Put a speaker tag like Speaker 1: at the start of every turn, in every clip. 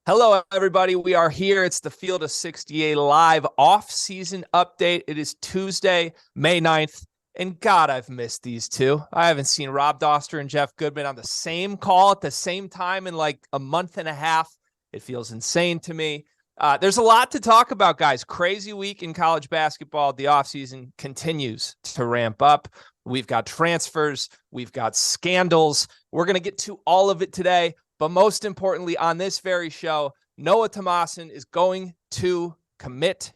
Speaker 1: Hello, everybody. We are here. It's the Field of 68 live off-season update. It is Tuesday, May 9th. And God, I've missed these two. I haven't seen Dauster and Jeff Goodman on the same call at the same time in like a month and a half. It feels insane to me. There's a lot to talk about, guys. Crazy week in college basketball. The offseason continues to ramp up. We've got transfers. We've got scandals. We're going to get to all of it today. But most importantly, on this very show, Noah Thomasson is going to commit.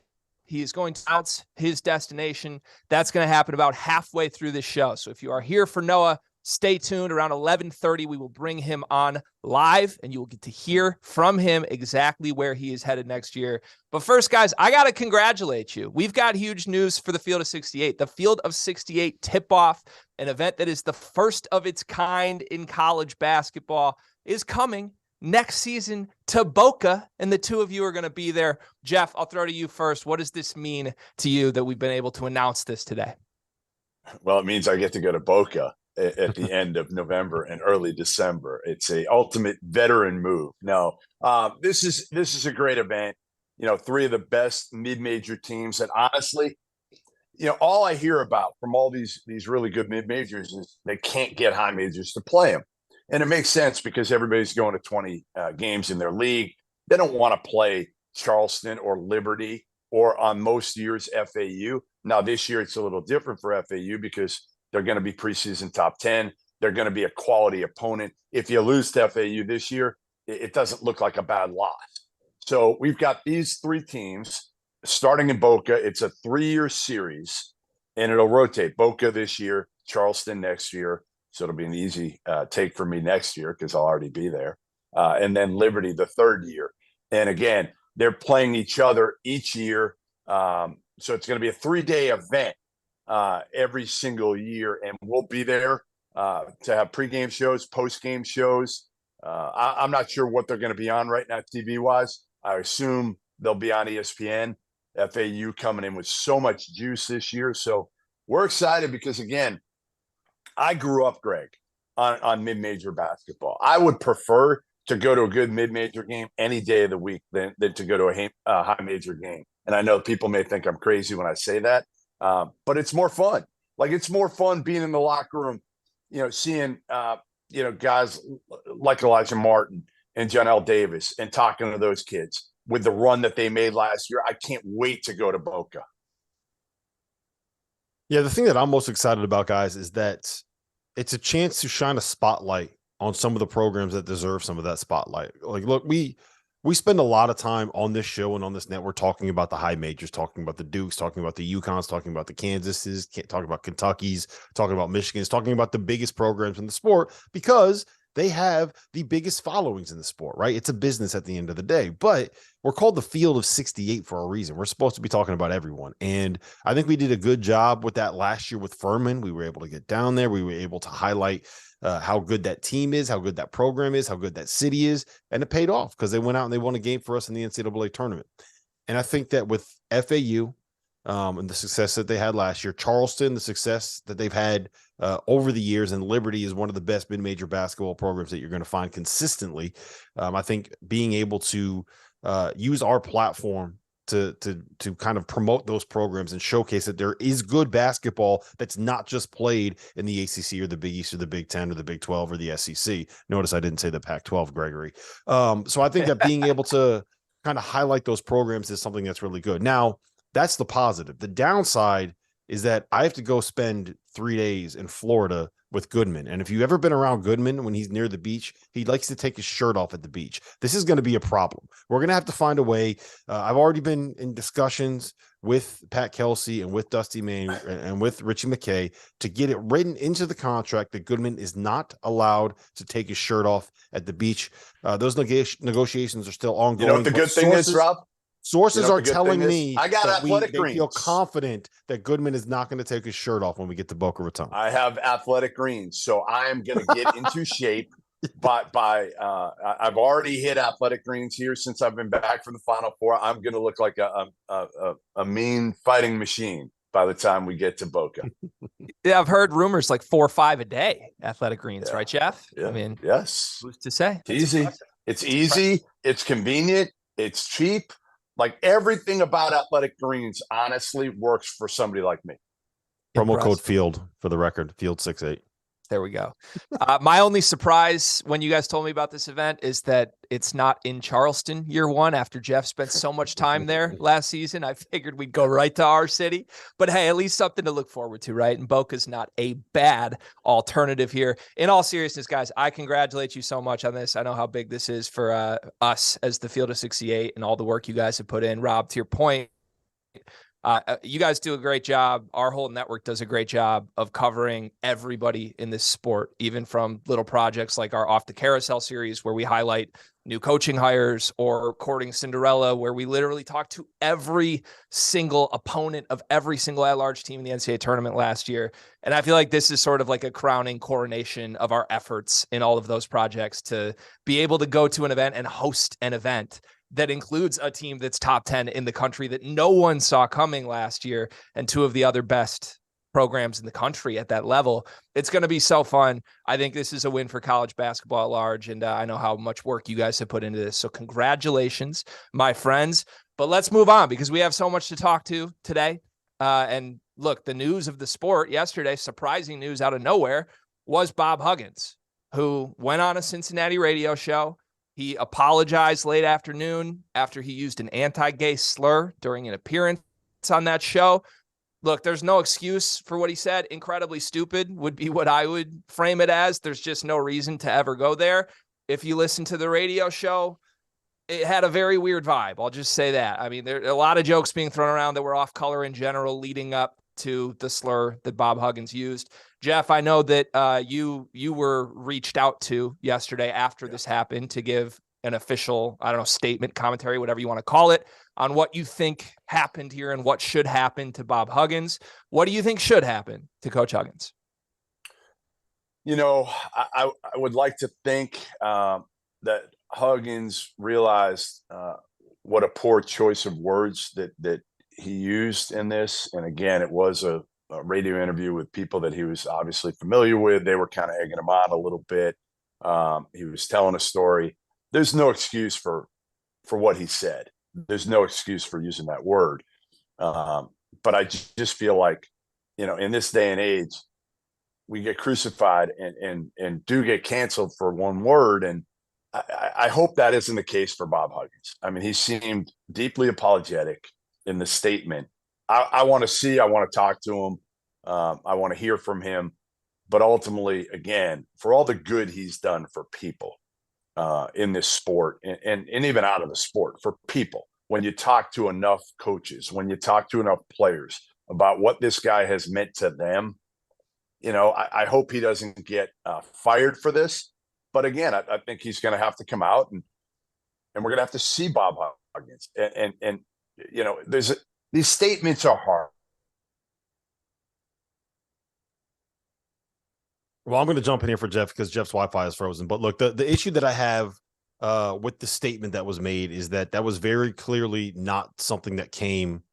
Speaker 1: He is going to announce his destination. That's going to happen about halfway through this show. So if you are here for Noah, stay tuned. Around 11:30, we will bring him on live, and you will get to hear from him exactly where he is headed next year. But first, guys, I got to congratulate you. We've got huge news for the Field of 68. The Field of 68 tip-off, an event that is the first of its kind in college basketball, is coming next season to Boca, and the two of you are going to be there. Jeff, I'll throw to you first. What does this mean to you that we've been able to announce this today?
Speaker 2: Well, it means I get to go to Boca at the end of November and early December. It's a ultimate veteran move. No, this is a great event. You know, three of the best mid-major teams, and honestly, you know, all I hear about from all these really good mid-majors is they can't get high majors to play them. And it makes sense because everybody's going to 20 games in their league. They don't want to play Charleston or Liberty or on most years FAU. Now, this year it's a little different for FAU because they're going to be preseason top 10. They're going to be a quality opponent. If you lose to FAU this year, it doesn't look like a bad loss. So we've got these three teams starting in Boca. It's a 3-year series, and it'll rotate. Boca this year, Charleston next year. So it'll be an easy take for me next year because I'll already be there. And then Liberty the third year. And again, they're playing each other each year. So it's going to be a 3-day event every single year. And we'll be there to have pregame shows, postgame shows. I'm not sure what they're going to be on right now TV-wise. I assume they'll be on ESPN. FAU coming in with so much juice this year. So we're excited because, again, I grew up, Greg, on mid-major basketball. I would prefer to go to a good mid-major game any day of the week than to go to a high-major game. And I know people may think I'm crazy when I say that, but it's more fun. Like, it's more fun being in the locker room, you know, seeing, you know, guys like Elijah Martin and Jonell Davis and talking to those kids with the run that they made last year. I can't wait to go to Boca.
Speaker 3: Yeah, the thing that I'm most excited about, guys, is that it's a chance to shine a spotlight on some of the programs that deserve some of that spotlight. Like, look, we spend a lot of time on this show and on this network talking about the high majors, talking about the Dukes, talking about the UConns, talking about the Kansases, talking about Kentuckys, talking about Michigans, talking about the biggest programs in the sport because they have the biggest followings in the sport, right? It's a business at the end of the day, but we're called the Field of 68 for a reason. We're supposed to be talking about everyone. And I think we did a good job with that last year with Furman. We were able to get down there. We were able to highlight how good that team is, how good that program is, how good that city is. And it paid off because they went out and they won a game for us in the NCAA tournament. And I think that with FAU, and the success that they had last year, Charleston, the success that they've had over the years, and Liberty is one of the best mid-major basketball programs that you're going to find consistently. I think being able to use our platform to kind of promote those programs and showcase that there is good basketball that's not just played in the ACC or the Big East or the Big 10 or the Big 12 or the SEC. Notice I didn't say the Pac-12, Gregory. So I think that being able to kind of highlight those programs is something that's really good. Now, that's the positive. The downside is that I have to go spend 3 days in Florida with Goodman. And if you've ever been around Goodman when he's near the beach, he likes to take his shirt off at the beach. This is going to be a problem. We're going to have to find a way. I've already been in discussions with Pat Kelsey and with Dusty May and with Richie McKay to get it written into the contract that Goodman is not allowed to take his shirt off at the beach. Those negotiations are still ongoing.
Speaker 2: You know what the good thing is, Rob?
Speaker 3: Sources are telling me
Speaker 2: I got athletic greens.
Speaker 3: They feel confident that Goodman is not going to take his shirt off when we get to Boca Raton.
Speaker 2: I have athletic greens, so I am going to get into shape. But I've already hit athletic greens here since I've been back from the Final Four. I'm going to look like a mean fighting machine by the time we get to Boca.
Speaker 1: Yeah, I've heard rumors like 4 or 5 a day, athletic greens, right, Jeff?
Speaker 2: Yeah.
Speaker 1: I mean,
Speaker 2: yes.
Speaker 1: who's to say?
Speaker 2: It's easy. It's easy. It's convenient. It's cheap. Like everything about Athletic Greens, honestly, works for somebody like me.
Speaker 3: Promo code FIELD for the record, FIELD68.
Speaker 1: There we go. My only surprise when you guys told me about this event is that it's not in Charleston year one after Jeff spent so much time there last season. I figured we'd go right to our city. But hey, at least something to look forward to, right? And Boca's not a bad alternative here. In all seriousness, guys, I congratulate you so much on this. I know how big this is for us as the Field of 68 and all the work you guys have put in. Rob, to your point, you guys do a great job. Our whole network does a great job of covering everybody in this sport, even from little projects like our Off the Carousel series, where we highlight new coaching hires, or Courting Cinderella, where we literally talk to every single opponent of every single at-large team in the NCAA tournament last year. And I feel like this is sort of like a crowning coronation of our efforts in all of those projects to be able to go to an event and host an event that includes a team that's top 10 in the country that no one saw coming last year, and two of the other best programs in the country at that level. It's going to be so fun. I think this is a win for college basketball at large, and I know how much work you guys have put into this. So congratulations, my friends. But let's move on, because we have so much to talk to today. And look, the news of the sport yesterday, surprising news out of nowhere, was Bob Huggins, who went on a Cincinnati radio show. He apologized late afternoon after he used an anti-gay slur during an appearance on that show. Look, there's no excuse for what he said. Incredibly stupid would be what I would frame it as. There's just no reason to ever go there. If you listen to the radio show, it had a very weird vibe. I'll just say that. I mean, there are a lot of jokes being thrown around that were off color in general leading up to the slur that Bob Huggins used. Jeff, I know that you were reached out to yesterday after this happened to give an official, I don't know, statement, commentary, whatever you want to call it, on what you think happened here and what should happen to Bob Huggins. What do you think should happen to Coach Huggins?
Speaker 2: You know, I would like to think that Huggins realized what a poor choice of words that he used in this. And again, it was a radio interview with people that he was obviously familiar with. They were kind of egging him on a little bit. He was telling a story. There's no excuse for what he said. There's no excuse for using that word. But I just feel like, you know, in this day and age, we get crucified and do get canceled for one word. And I hope that isn't the case for Bob Huggins. I mean, he seemed deeply apologetic in the statement. I want to talk to him. I want to hear from him. But ultimately, again, for all the good he's done for people in this sport and even out of the sport, for people, when you talk to enough coaches, when you talk to enough players about what this guy has meant to them, you know, I hope he doesn't get fired for this. But again, I think he's going to have to come out and we're going to have to see Bob Huggins. And you know, these statements are hard.
Speaker 3: Well, I'm going to jump in here for Jeff because Jeff's Wi-Fi is frozen. But look, the issue that I have with the statement that was made is that was very clearly not something that came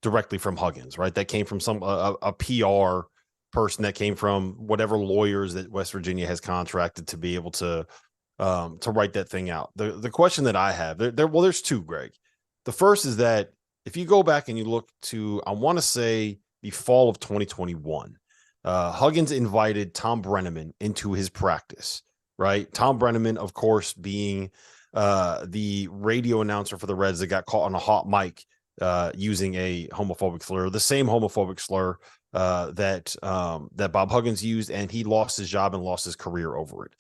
Speaker 3: directly from Huggins, right? That came from a PR person, that came from whatever lawyers that West Virginia has contracted to be able to write that thing out. The question that I have there's two, Greg. The first is that if you go back and you look to, I want to say the fall of 2021, Huggins invited Tom Brennaman into his practice, right? Tom Brennaman, of course, being the radio announcer for the Reds that got caught on a hot mic using a homophobic slur, the same homophobic slur that Bob Huggins used, and he lost his job and lost his career over it.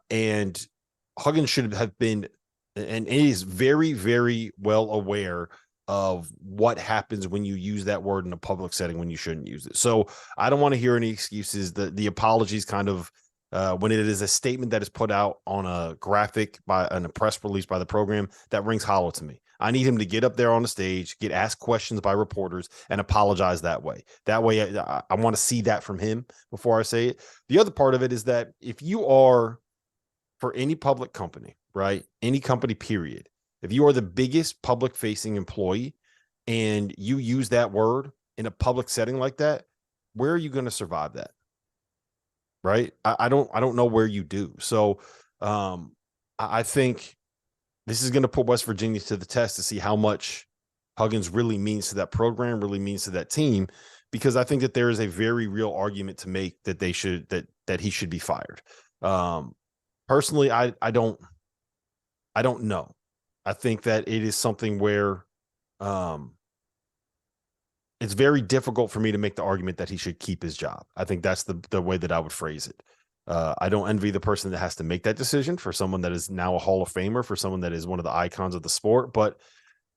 Speaker 3: And Huggins should have been, and he is very, very well aware of what happens when you use that word in a public setting when you shouldn't use it. So I don't want to hear any excuses. The apologies kind of when it is a statement that is put out on a graphic on a press release by the program, that rings hollow to me. I need him to get up there on the stage, get asked questions by reporters, and apologize that way. That way, I want to see that from him before I say it. The other part of it is that if you are, for any public company, right, any company, period, if you are the biggest public-facing employee and you use that word in a public setting like that, where are you going to survive that? Right? I don't know where you do. So I think this is going to put West Virginia to the test to see how much Huggins really means to that program, really means to that team, because I think that there is a very real argument to make that they should that he should be fired. Personally, I don't know. I think that it is something where it's very difficult for me to make the argument that he should keep his job. I think that's the way that I would phrase it. I don't envy the person that has to make that decision, for someone that is now a Hall of Famer, for someone that is one of the icons of the sport. But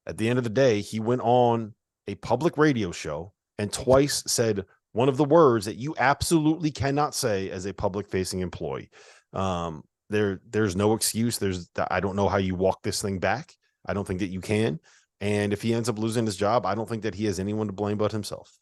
Speaker 3: at the end of the day, he went on a public radio show and twice said one of the words that you absolutely cannot say as a public facing employee. There's no excuse. I don't know how you walk this thing back. I don't think that you can. And if he ends up losing his job, I don't think that he has anyone to blame but himself.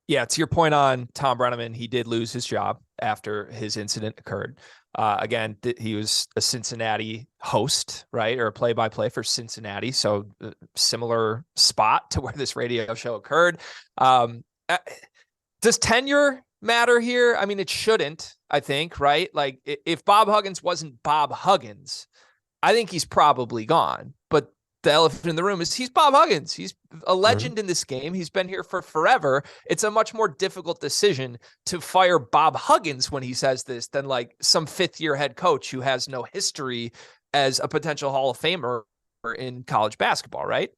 Speaker 1: Yeah, to your point on Tom Brennaman, he did lose his job after his incident occurred. Again, he was a Cincinnati host, right? Or a play-by-play for Cincinnati. So similar spot to where this radio show occurred. Does tenure matter here? I mean, it shouldn't, I think, right? Like if Bob Huggins wasn't Bob Huggins, I think he's probably gone. But the elephant in the room is he's Bob Huggins. He's a legend in this game. He's been here for forever. It's a much more difficult decision to fire Bob Huggins when he says this than like some fifth-year head coach who has no history as a potential Hall of Famer in college basketball, right?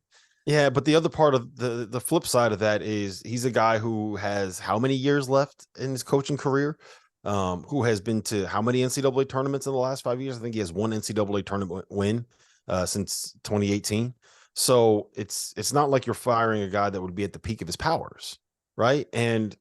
Speaker 3: Yeah, but the other part of the flip side of that is he's a guy who has how many years left in his coaching career, who has been to how many NCAA tournaments in the last 5 years? I think he has one NCAA tournament win since 2018. So it's not like you're firing a guy that would be at the peak of his powers, right? And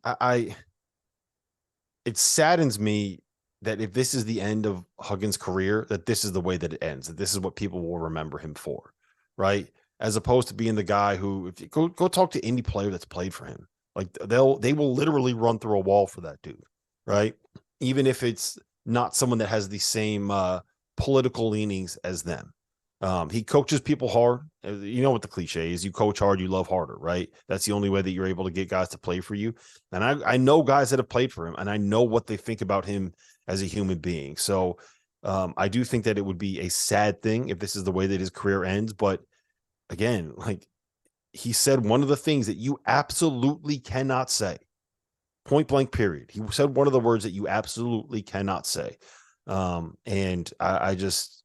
Speaker 3: it saddens me that if this is the end of Huggins' career, that this is the way that it ends, that this is what people will remember him for, right? As opposed to being the guy who, if you go talk to any player that's played for him, like they will literally run through a wall for that dude, right? Even if it's not someone that has the same political leanings as them. He coaches people hard. You know what the cliche is: you coach hard, you love harder, right? That's the only way that you're able to get guys to play for you. And I know guys that have played for him, and I know what they think about him as a human being. So I do think that it would be a sad thing if this is the way that his career ends. But again, like he said, one of the things that you absolutely cannot say, point blank period. He said one of the words that you absolutely cannot say. And I just,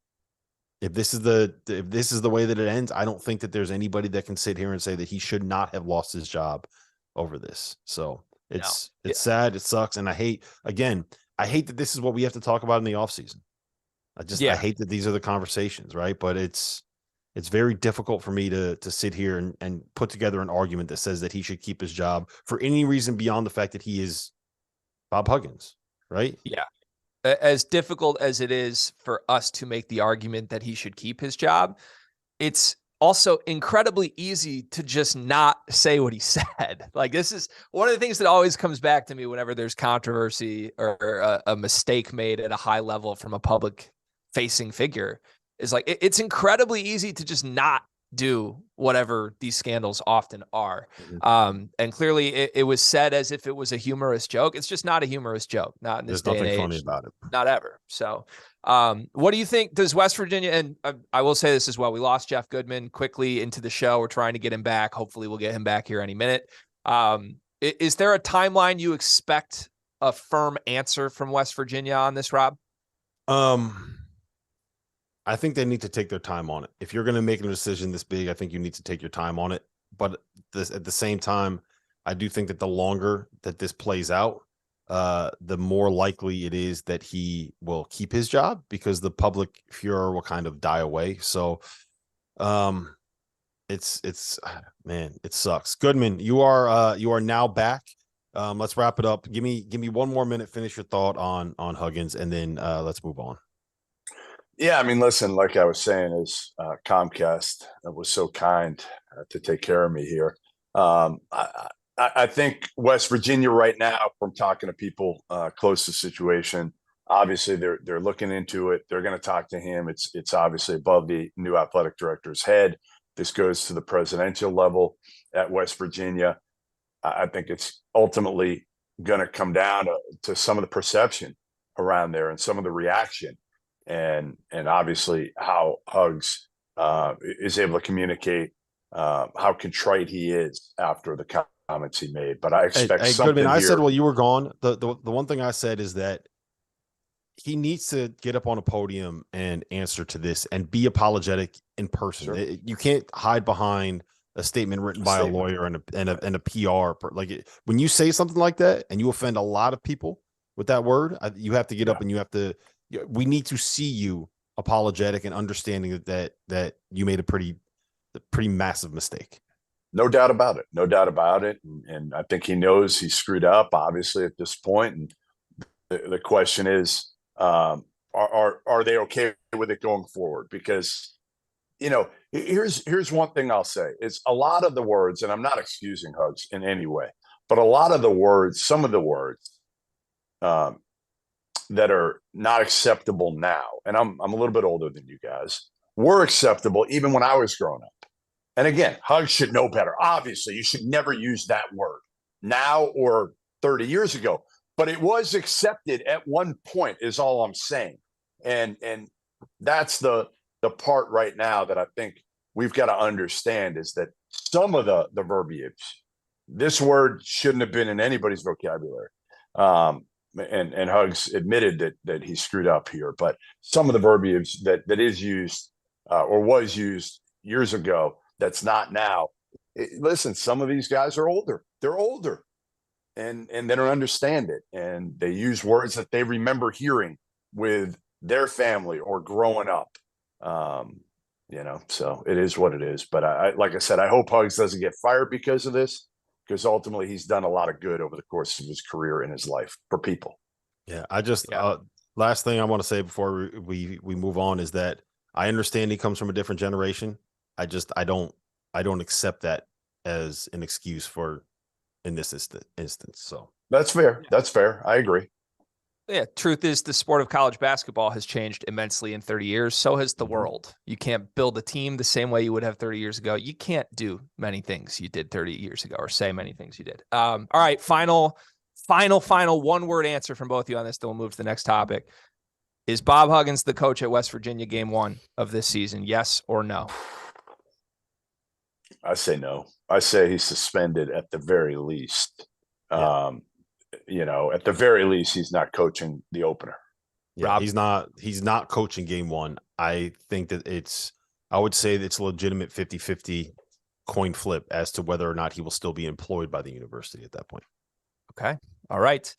Speaker 3: if this is the way that it ends, I don't think that there's anybody that can sit here and say that he should not have lost his job over this. So it's sad. It sucks. And I hate that this is what we have to talk about in the offseason. I hate that these are the conversations, right? But it's very difficult for me to sit here and put together an argument that says that he should keep his job for any reason beyond the fact that he is Bob Huggins, right?
Speaker 1: Yeah. As difficult as it is for us to make the argument that he should keep his job, it's also incredibly easy to just not say what he said. Like, this is one of the things that always comes back to me whenever there's controversy or a mistake made at a high level from a public facing figure, is like, it's incredibly easy to just not do whatever these scandals often are. And clearly it was said as if it was a humorous joke. It's just not a humorous joke. Not in this day and age.
Speaker 3: There's nothing funny about it.
Speaker 1: Not ever. So what do you think? Does West Virginia, and I will say this as well, we lost Jeff Goodman quickly into the show. We're trying to get him back. Hopefully we'll get him back here any minute. Is there a timeline you expect a firm answer from West Virginia on this, Rob?
Speaker 3: I think they need to take their time on it. If you're going to make a decision this big, I think you need to take your time on it. But at the same time, I do think that the longer that this plays out, the more likely it is that he will keep his job, because the public furor will kind of die away. So it's man, it sucks. Goodman, you are now back. Let's wrap it up. Give me 1 more minute. Finish your thought on Huggins, and then let's move on.
Speaker 2: Yeah, I mean, listen, like I was saying, is Comcast was so kind to take care of me here. I think West Virginia right now, from talking to people close to the situation, obviously they're looking into it. They're going to talk to him. It's obviously above the new athletic director's head. This goes to the presidential level at West Virginia. I think it's ultimately going to come down to some of the perception around there and some of the reaction. and obviously how Hugs is able to communicate how contrite he is after the comments he made. But I expect something
Speaker 3: Goodman, I
Speaker 2: here.
Speaker 3: said while you were gone, the one thing I said is that he needs to get up on a podium and answer to this and be apologetic in person.
Speaker 2: Sure.
Speaker 3: You can't hide behind a statement written by a lawyer and a PR. When you say something like that and you offend a lot of people with that word, you have to get up and you have to. We need to see you apologetic and understanding that you made a pretty massive mistake.
Speaker 2: No doubt about it. No doubt about it. And I think he knows he screwed up, obviously, at this point. And the question is, are they okay with it going forward? Because, here's one thing I'll say is a lot of the words, and I'm not excusing Hugs in any way, but a lot of the words, some of the words that are not acceptable now, and I'm a little bit older than you guys, were acceptable even when I was growing up. And again, Hugs should know better. Obviously, you should never use that word now or 30 years ago. But it was accepted at one point, is all I'm saying. And that's the part right now that I think we've got to understand is that some of the verbiage, this word shouldn't have been in anybody's vocabulary. And Hugs admitted that he screwed up here. But some of the verbiage that is used or was used years ago that's not now. Listen, some of these guys are older. They're older. And they don't understand it, and they use words that they remember hearing with their family or growing up. So it is what it is. But I like I said, I hope Hugs doesn't get fired because of this, because ultimately he's done a lot of good over the course of his career and his life for people.
Speaker 3: Yeah, last thing I want to say before we move on is that I understand he comes from a different generation. I don't accept that as an excuse for in this instance. So
Speaker 2: that's fair. That's fair. I agree.
Speaker 1: Yeah. Truth is, the sport of college basketball has changed immensely in 30 years. So has the world. You can't build a team the same way you would have 30 years ago. You can't do many things you did 30 years ago or say many things you did. All right. Final one word answer from both of you on this. Then we'll move to the next topic. Is Bob Huggins the coach at West Virginia game 1 of this season? Yes or no?
Speaker 2: I say no. I say he's suspended at the very least. Yeah. At the very least, he's not coaching the opener.
Speaker 3: Yeah, Rob? He's not coaching game 1. I think that I would say that it's a legitimate 50-50 coin flip as to whether or not he will still be employed by the university at that point.
Speaker 1: Okay. All right.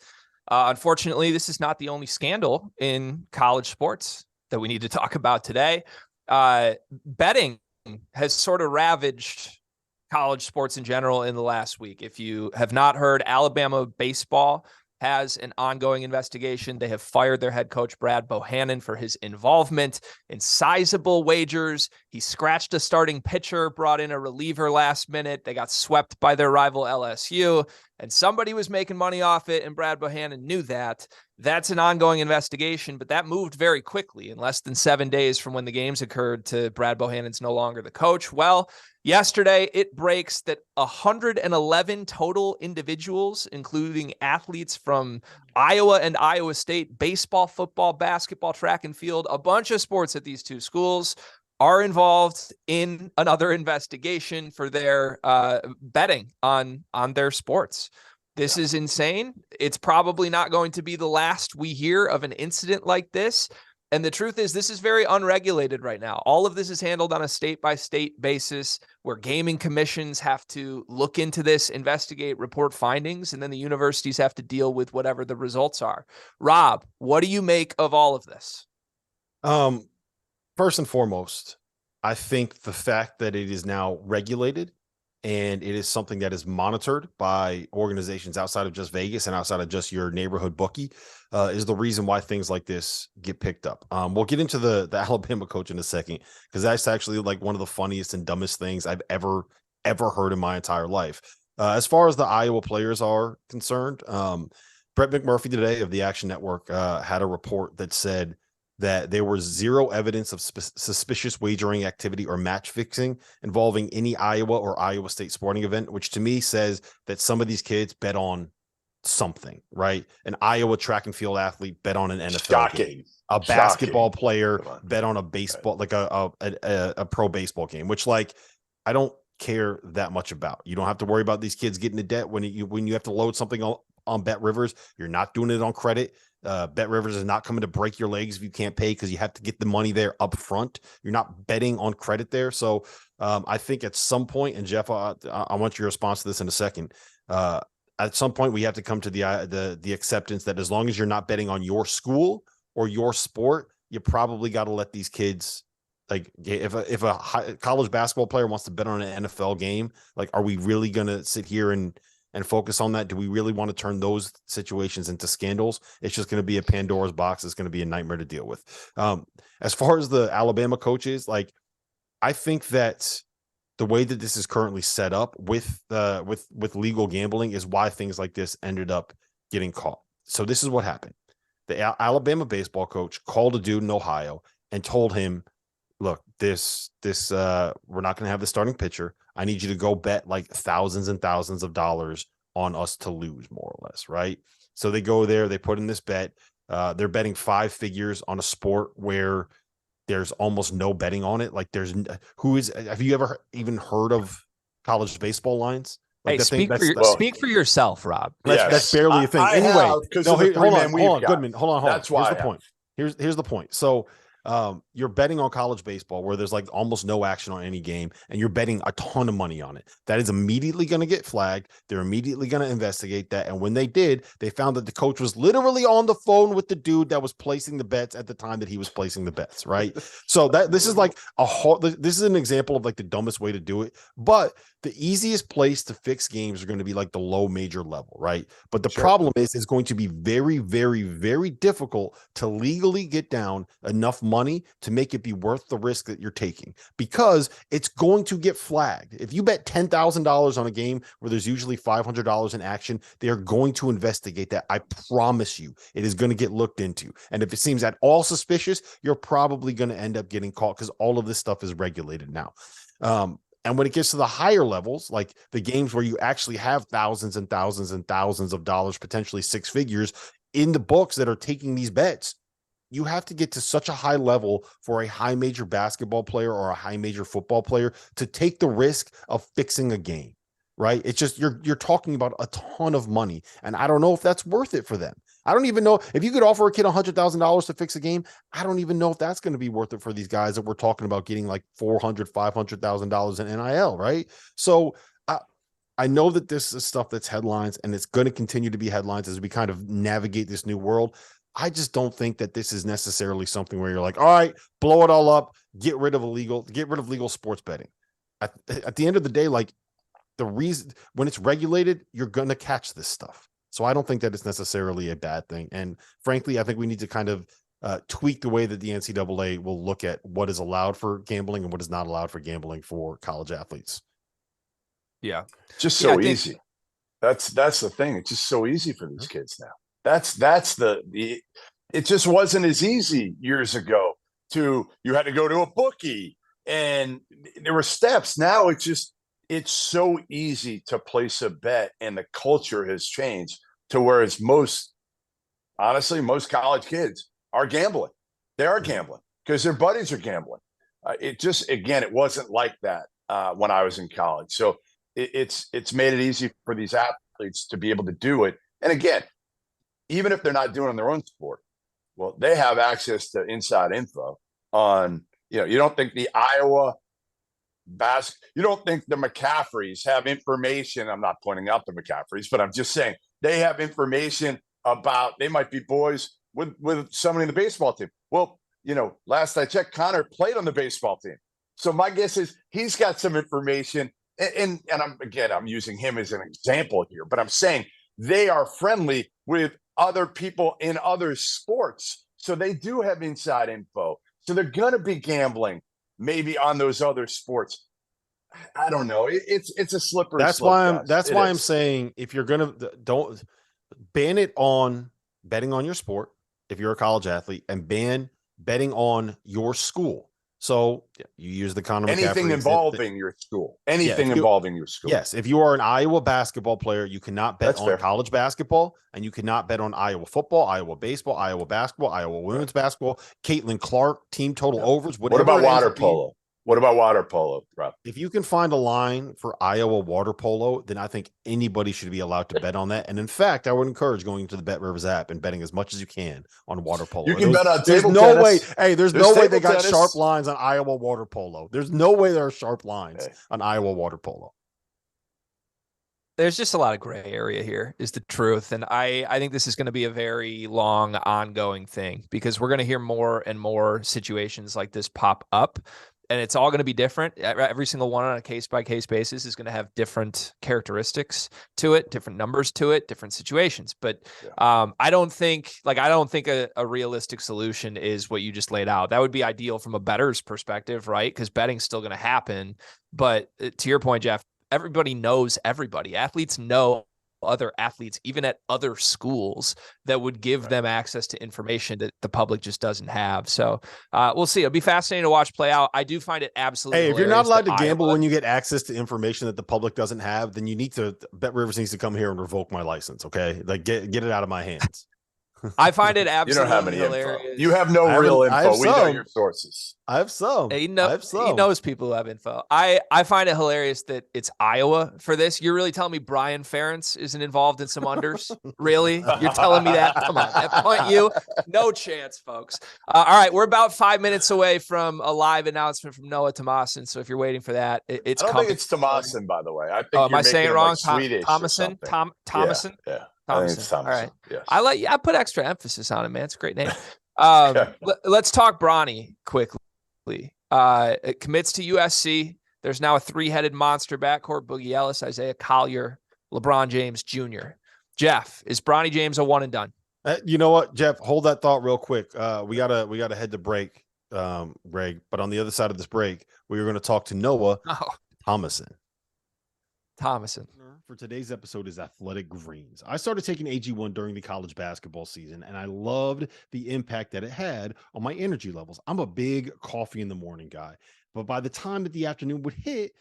Speaker 1: Unfortunately, this is not the only scandal in college sports that we need to talk about today. Betting has sort of ravaged college sports in general in the last week. If you have not heard, Alabama baseball has an ongoing investigation. They have fired their head coach, Brad Bohannon, for his involvement in sizable wagers. He scratched a starting pitcher, brought in a reliever last minute. They got swept by their rival LSU, and somebody was making money off it, and Brad Bohannon knew that. That's an ongoing investigation, but that moved very quickly in less than 7 days from when the games occurred to Brad Bohannon's no longer the coach. Well, yesterday it breaks that 111 total individuals, including athletes from Iowa and Iowa State, baseball, football, basketball, track and field, a bunch of sports at these two schools, are involved in another investigation for their betting on their sports. This is insane. It's probably not going to be the last we hear of an incident like this. And the truth is, this is very unregulated right now. All of this is handled on a state-by-state basis where gaming commissions have to look into this, investigate, report findings, and then the universities have to deal with whatever the results are. Rob, what do you make of all of this?
Speaker 3: First and foremost, I think the fact that it is now regulated and it is something that is monitored by organizations outside of just Vegas and outside of just your neighborhood bookie is the reason why things like this get picked up. We'll get into the Alabama coach in a second, because that's actually like one of the funniest and dumbest things I've ever heard in my entire life. As far as the Iowa players are concerned, Brett McMurphy today of the Action Network had a report that said that there was zero evidence of suspicious wagering activity or match fixing involving any Iowa or Iowa State sporting event, which to me says that some of these kids bet on something, right? An Iowa track and field athlete bet on an NFL game. a basketball player
Speaker 2: Come on.
Speaker 3: bet on a baseball, like a pro baseball game, which like I don't care that much about. You don't have to worry about these kids getting into debt when you have to load something on Bet Rivers. You're not doing it on credit. Bet Rivers is not coming to break your legs if you can't pay, because you have to get the money there up front. You're not betting on credit there. So I think at some point, and Jeff, I want your response to this in a second. At some point, we have to come to the acceptance that as long as you're not betting on your school or your sport, you probably got to let these kids, like, if a college basketball player wants to bet on an NFL game, like, are we really going to sit here and focus on that? Do we really want to turn those situations into scandals? It's just going to be a Pandora's box. It's going to be a nightmare to deal with. As far as the Alabama coaches, like, I think that the way that this is currently set up with legal gambling is why things like this ended up getting caught. So this is what happened. The Alabama baseball coach called a dude in Ohio and told him, look, we're not going to have the starting pitcher. I need you to go bet like thousands and thousands of dollars on us to lose, more or less, right? So they go there, they put in this bet. They're betting 5 figures on a sport where there's almost no betting on it. Like, have you ever even heard of college baseball lines? Like,
Speaker 1: hey, speak for yourself, Rob.
Speaker 3: That's barely a thing. Anyway, hold on, Goodman. Hold on.
Speaker 2: That's why.
Speaker 3: Here's the point. Here's the point. So you're betting on college baseball where there's like almost no action on any game, and you're betting a ton of money on it. That is immediately going to get flagged. They're immediately going to investigate that. And when they did, they found that the coach was literally on the phone with the dude that was placing the bets at the time that he was placing the bets, right? So this is like this is an example of like the dumbest way to do it. But the easiest place to fix games are going to be like the low major level, right? But the problem is it's going to be very, very, very difficult to legally get down enough money to make it be worth the risk that you're taking, because it's going to get flagged. If you bet $10,000 on a game where there's usually $500 in action, they are going to investigate that. I promise you, it is going to get looked into. And if it seems at all suspicious, you're probably going to end up getting caught, because all of this stuff is regulated now. And when it gets to the higher levels, like the games where you actually have thousands and thousands and thousands of dollars, potentially 6 figures in the books that are taking these bets, you have to get to such a high level for a high major basketball player or a high major football player to take the risk of fixing a game, right? It's just, you're talking about a ton of money, and I don't know if that's worth it for them. I don't even know if you could offer a kid $100,000 to fix a game. I don't even know if that's going to be worth it for these guys that we're talking about getting like $400,000-$500,000 in NIL, right? So I know that this is stuff that's headlines, and it's going to continue to be headlines as we kind of navigate this new world. I just don't think that this is necessarily something where you're like, all right, blow it all up, get rid of legal sports betting. At the end of the day, like, the reason when it's regulated, you're going to catch this stuff. So I don't think that it's necessarily a bad thing. And frankly, I think we need to kind of tweak the way that the NCAA will look at what is allowed for gambling and what is not allowed for gambling for college athletes.
Speaker 1: Yeah.
Speaker 2: Just so easy. That's the thing. It's just so easy for these kids now. That's it just wasn't as easy years ago. You had to go to a bookie and there were steps. Now it's so easy to place a bet, and the culture has changed to where it's most college kids are gambling. They are gambling because their buddies are gambling. It wasn't like that when I was in college. So it's made it easy for these athletes to be able to do it. And again, even if they're not doing it in their own sport, well, they have access to inside info on, you don't think the Iowa you don't think the McCaffreys have information. I'm not pointing out the McCaffreys, but I'm just saying they have information about, they might be boys with somebody in the baseball team. Well, last I checked, Connor played on the baseball team. So my guess is he's got some information. And I'm using him as an example here, but I'm saying they are friendly with other people in other sports. So they do have inside info. So they're going to be gambling maybe on those other sports. I don't know. It's a slippery slope.
Speaker 3: That's why I'm saying, if you're going to, don't ban it on betting on your sport if you're a college athlete, and ban betting on your school. So you use the Connor
Speaker 2: Anything
Speaker 3: McCaffrey
Speaker 2: involving your school. Anything involving your school.
Speaker 3: Yes. If you are an Iowa basketball player, you cannot bet on college basketball, and you cannot bet on Iowa football, Iowa baseball, Iowa basketball, Iowa women's basketball, Caitlin Clark, team total overs.
Speaker 2: What about water polo? What about water polo, Rob?
Speaker 3: If you can find a line for Iowa water polo, then I think anybody should be allowed to bet on that. And in fact, I would encourage going to the Bet Rivers app and betting as much as you can on water polo.
Speaker 2: You can bet on table
Speaker 3: no way.
Speaker 2: tennis.
Speaker 3: Hey, there's no way they got sharp lines on Iowa water polo. There's no way there are sharp lines on Iowa water polo.
Speaker 1: There's just a lot of gray area here is the truth. And I think this is going to be a very long ongoing thing, because we're going to hear more and more situations like this pop up. And it's all going to be different. Every single one on a case-by-case basis is going to have different characteristics to it, different numbers to it, different situations. But I don't think a realistic solution is what you just laid out. That would be ideal from a bettor's perspective, right? Because betting's still going to happen. But to your point, Jeff, everybody knows everybody. Athletes know other athletes, even at other schools, that would give them access to information that the public just doesn't have. So we'll see. It'll be fascinating to watch play out. I do find it absolutely.
Speaker 3: Hey, if you're not allowed to gamble when you get access to information that the public doesn't have, then you need to. Bet Rivers needs to come here and revoke my license. Okay, like get it out of my hands.
Speaker 1: I find it absolutely
Speaker 2: you don't have any
Speaker 1: hilarious.
Speaker 2: Info. You have no real info. We know your sources.
Speaker 3: I have some.
Speaker 1: He knows people who have info. I find it hilarious that it's Iowa for this. You're really telling me Brian Ferentz isn't involved in some unders? Really? You're telling me that? Come on, that point you? No chance, folks. All right, we're about 5 minutes away from a live announcement from Noah Thomasson. So if you're waiting for that, it's coming.
Speaker 2: I don't think it's Thomasson, by the way. I think
Speaker 1: am I saying it wrong?
Speaker 2: Like
Speaker 1: Thomasson? Thomasson?
Speaker 2: Yeah.
Speaker 1: Thomasson.
Speaker 2: I think it's Thomasson. All right. Yes.
Speaker 1: I put extra emphasis on it, man. It's a great name. Let's talk Bronny quickly. It commits to USC. There's now a 3-headed monster backcourt: Boogie Ellis, Isaiah Collier, LeBron James Jr. Jeff, is Bronny James a one and done?
Speaker 3: You know what, Jeff? Hold that thought real quick. We gotta head to break, Greg. But on the other side of this break, we are going to talk to Noah Thomasson. For today's episode is Athletic Greens. I started taking AG1 during the college basketball season, and I loved the impact that it had on my energy levels. I'm a big coffee in the morning guy, but by the time that the afternoon would hit,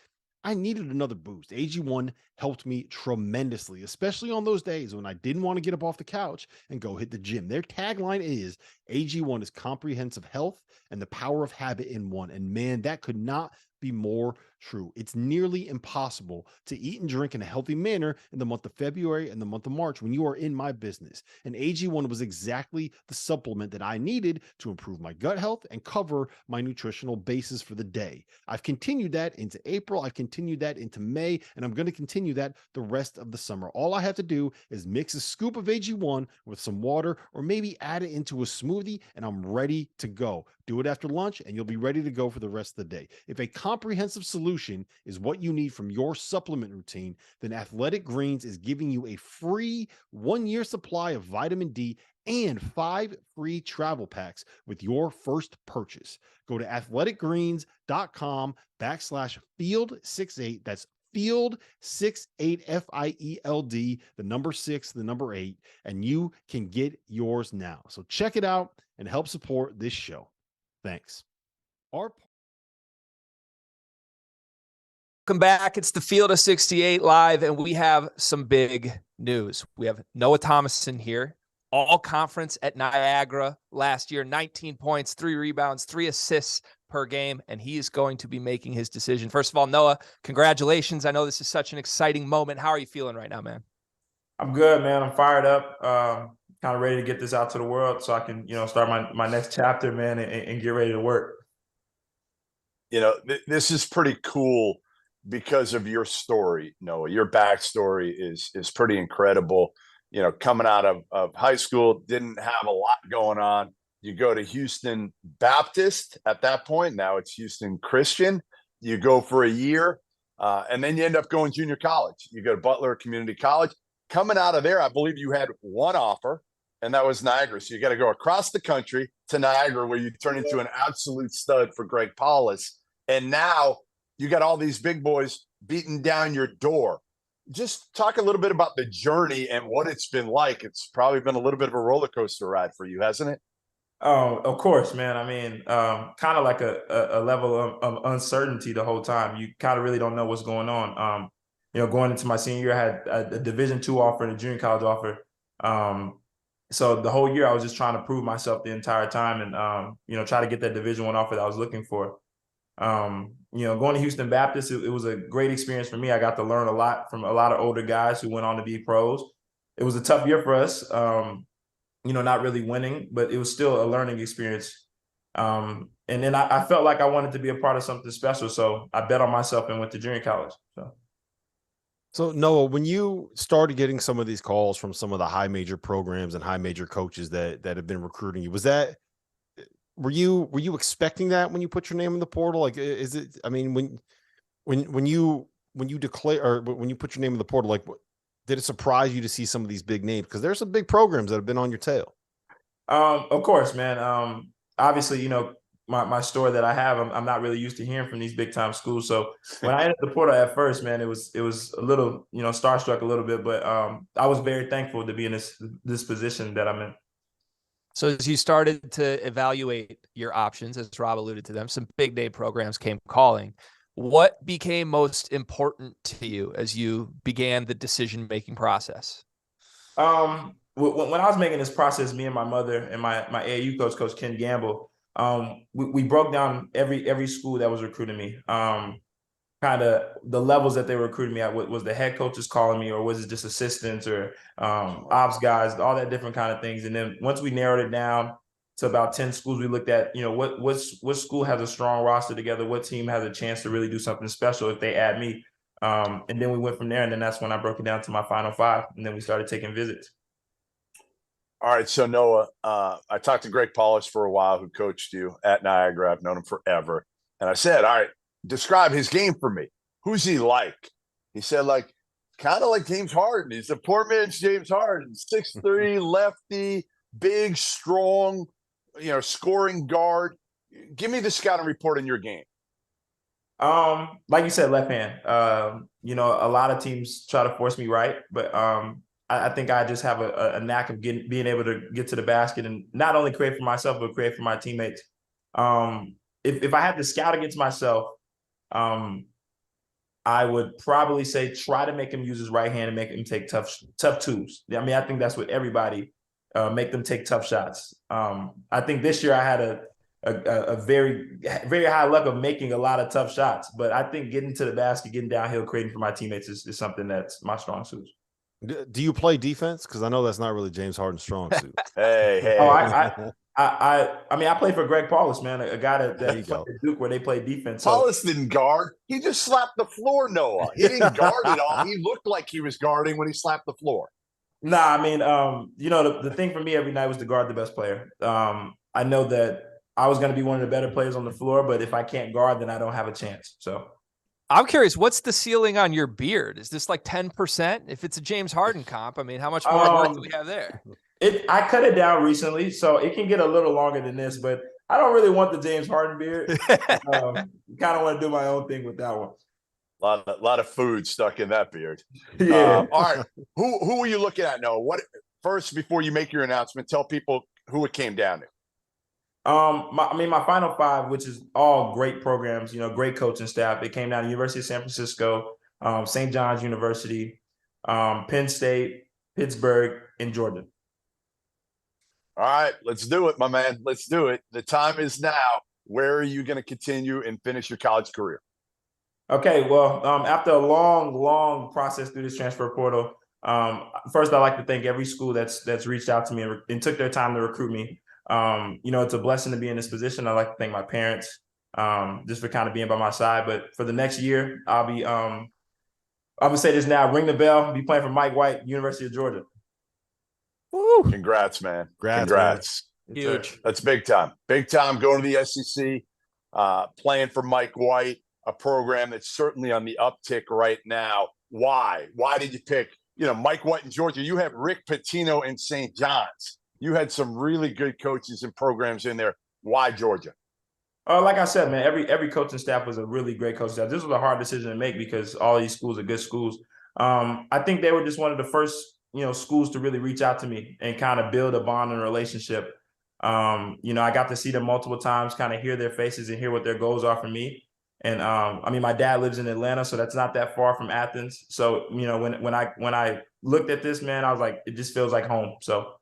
Speaker 3: I needed another boost. AG1 helped me tremendously, especially on those days when I didn't want to get up off the couch and go hit the gym. Their tagline is AG1 is comprehensive health and the power of habit in one. And man, that could not be more true. It's nearly impossible to eat and drink in a healthy manner in the month of February and the month of March when you are in my business. And AG1 was exactly the supplement that I needed to improve my gut health and cover my nutritional basis for the day. I've continued that into April. I've continued that into May, and I'm going to continue that the rest of the summer. All I have to do is mix a scoop of AG1 with some water, or maybe add it into a smoothie, and I'm ready to go. Do it after lunch, and you'll be ready to go for the rest of the day. If a comprehensive solution is what you need from your supplement routine, then Athletic Greens is giving you a free 1-year supply of vitamin D and 5 free travel packs with your first purchase. Go to athleticgreens.com/field68. That's field 68 FIELD, the number 6, the number 8, and you can get yours now. So check it out and help support this show. Thanks.
Speaker 1: Welcome back. It's the Field of 68 live, and we have some big news. We have Noah Thomasson here, all conference at Niagara last year, 19 points, 3 rebounds, 3 assists per game, and he is going to be making his decision. First of all, Noah, congratulations. I know this is such an exciting moment. How are you feeling right now, man?
Speaker 4: I'm good, man. I'm fired up. Kind of ready to get this out to the world so I can, start my next chapter, man, and get ready to work.
Speaker 2: This is pretty cool because of your story, Noah. Your backstory is pretty incredible. Coming out of high school, didn't have a lot going on. You go to Houston Baptist at that point. Now it's Houston Christian. You go for a year, and then you end up going junior college. You go to Butler Community College. Coming out of there, I believe you had one offer, and that was Niagara. So you got to go across the country to Niagara, where you turn into an absolute stud for Greg Paulus. And now you got all these big boys beating down your door. Just talk a little bit about the journey and what it's been like. It's probably been a little bit of a roller coaster ride for you, hasn't it?
Speaker 4: Of course, man. I mean, kind of like a level of uncertainty the whole time. You kind of really don't know what's going on. Going into my senior year, I had a Division II offer and a junior college offer. So the whole year I was just trying to prove myself the entire time and, try to get that Division I offer that I was looking for. Going to Houston Baptist, it was a great experience for me. I got to learn a lot from a lot of older guys who went on to be pros. It was a tough year for us. Not really winning, but it was still a learning experience. And then I felt like I wanted to be a part of something special. So I bet on myself and went to junior college.
Speaker 3: So Noah, when you started getting some of these calls from some of the high major programs and high major coaches that have been recruiting you, were you expecting that when you put your name in the portal? Like, is it, I mean, when you declare, or when you put your name in the portal, like, did it surprise you to see some of these big names? Because there's some big programs that have been on your tail.
Speaker 4: Of course, man. Obviously, my story that I have, I'm not really used to hearing from these big time schools. So when I entered the portal at first, man, it was a little, starstruck a little bit, but I was very thankful to be in this position that I'm in.
Speaker 1: So as you started to evaluate your options, as Rob alluded to them, some big day programs came calling. What became most important to you as you began the decision-making process?
Speaker 4: When I was making this process, me and my mother and my AAU coach Ken Gamble, we broke down every school that was recruiting me. Kind of the levels that they were recruiting me at. Was the head coaches calling me, or was it just assistants or ops guys, all that different kind of things. And then once we narrowed it down to about 10 schools, we looked at, what school has a strong roster together, what team has a chance to really do something special if they add me. And then we went from there, and then that's when I broke it down to my final 5, and then we started taking visits.
Speaker 2: All right, so Noah, I talked to Greg Paulus for a while, who coached you at Niagara. I've known him forever. And I said, all right, describe his game for me. Who's he like? He said, like, kind of like James Harden. He's a poor man's James Harden, 6'3", lefty, big, strong, scoring guard. Give me the scouting report in your game.
Speaker 4: Like you said, left hand. A lot of teams try to force me right, but I think I just have a knack of being able to get to the basket and not only create for myself, but create for my teammates. If I had to scout against myself, I would probably say try to make him use his right hand and make him take tough twos. I mean, I think that's what everybody make them take tough shots. I think this year I had a very, very high luck of making a lot of tough shots, but I think getting to the basket, getting downhill, creating for my teammates is something that's my strong suit.
Speaker 3: Do you play defense? Because I know that's not really James Harden's strong suit.
Speaker 2: Hey.
Speaker 4: Oh, I mean, I played for Greg Paulus, man, a guy that played at Duke where they play defense.
Speaker 2: Paulus didn't guard. He just slapped the floor, Noah. He didn't guard at all. He looked like he was guarding when he slapped the floor.
Speaker 4: Nah, I mean, the thing for me every night was to guard the best player. I know that I was going to be one of the better players on the floor, but if I can't guard, then I don't have a chance. So
Speaker 1: I'm curious, what's the ceiling on your beard? Is this like 10%? If it's a James Harden comp, I mean, how much more work do we have there?
Speaker 4: I cut it down recently, so it can get a little longer than this, but I don't really want the James Harden beard. Kind of want to do my own thing with that one.
Speaker 2: A lot of food stuck in that beard.
Speaker 4: Yeah.
Speaker 2: All right. Who are you looking at, Noah? What first, before you make your announcement, tell people who it came down to.
Speaker 4: My final 5, which is all great programs, great coaching staff. It came down to University of San Francisco, St. John's University, Penn State, Pittsburgh, and Georgia.
Speaker 2: All right, let's do it, my man. Let's do it. The time is now. Where are you going to continue and finish your college career?
Speaker 4: Okay, well, after a long process through this transfer portal, first I'd like to thank every school that's reached out to me and took their time to recruit me. It's a blessing to be in this position. I'd like to thank my parents just for kind of being by my side. But for the next year, I'll be I'm gonna say this now, ring the bell, I'll be playing for Mike White, University of Georgia.
Speaker 2: Woo. Congrats, man. Congrats.
Speaker 1: Huge.
Speaker 2: That's big time. Big time going to the SEC, playing for Mike White, a program that's certainly on the uptick right now. Why? Why did you pick, Mike White in Georgia? You have Rick Pitino in St. John's. You had some really good coaches and programs in there. Why Georgia?
Speaker 4: Like I said, man, every coaching staff was a really great coaching staff. This was a hard decision to make because all these schools are good schools. I think they were just one of the first, schools to really reach out to me and kind of build a bond and relationship. You know, I got to see them multiple times, kind of hear their faces and hear what their goals are for me. And I mean, my dad lives in Atlanta, so that's not that far from Athens. So, you know, when I looked at this, man, I was like, it just feels like home. So